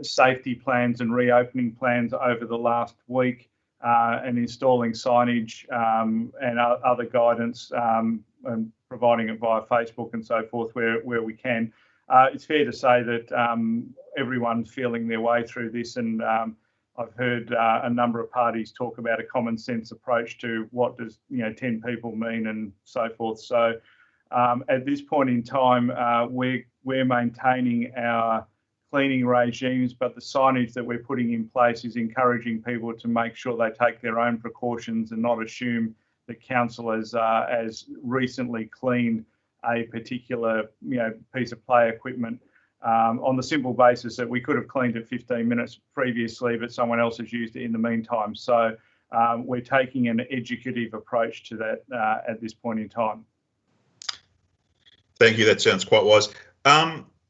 safety plans and reopening plans over the last week and installing signage and other guidance and providing it via Facebook and so forth where we can. It's fair to say that everyone's feeling their way through this, and I've heard a number of parties talk about a common sense approach to what does 10 people mean and so forth. So at this point in time, we're maintaining our cleaning regimes, but the signage that we're putting in place is encouraging people to make sure they take their own precautions and not assume that council has recently cleaned a particular piece of play equipment on the simple basis that we could have cleaned it 15 minutes previously, but someone else has used it in the meantime. So we're taking an educative approach to that at this point in time. Thank you. That sounds quite wise.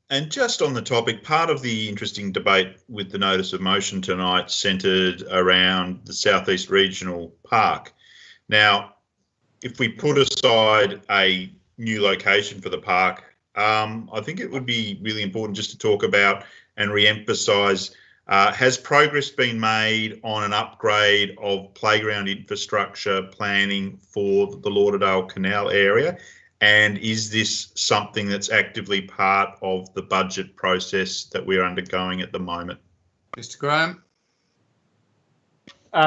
And just on the topic, part of the interesting debate with the notice of motion tonight centred around the South East Regional Park. Now, if we put aside a new location for the park, I think it would be really important just to talk about and re-emphasise, has progress been made on an upgrade of playground infrastructure planning for the Lauderdale Canal area? And is this something that's actively part of the budget process that we're undergoing at the moment? Mr. Graham.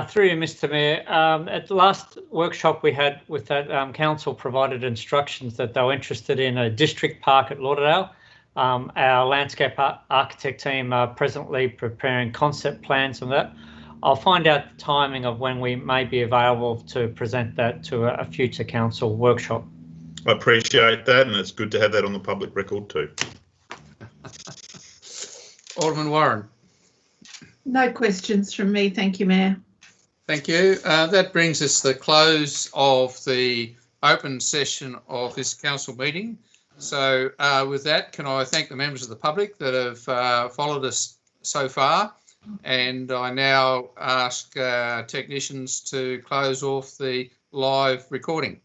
Through you, Mr. Mayor. At the last workshop we had with that, council provided instructions that they were interested in a district park at Lauderdale. Our landscape architect team are presently preparing concept plans on that. I'll find out the timing of when we may be available to present that to a future council workshop. I appreciate that, and it's good to have that on the public record too. Alderman Warren. No questions from me, thank you, Mayor. Thank you. That brings us to the close of the open session of this council meeting. So with that, can I thank the members of the public that have followed us so far, and I now ask technicians to close off the live recording.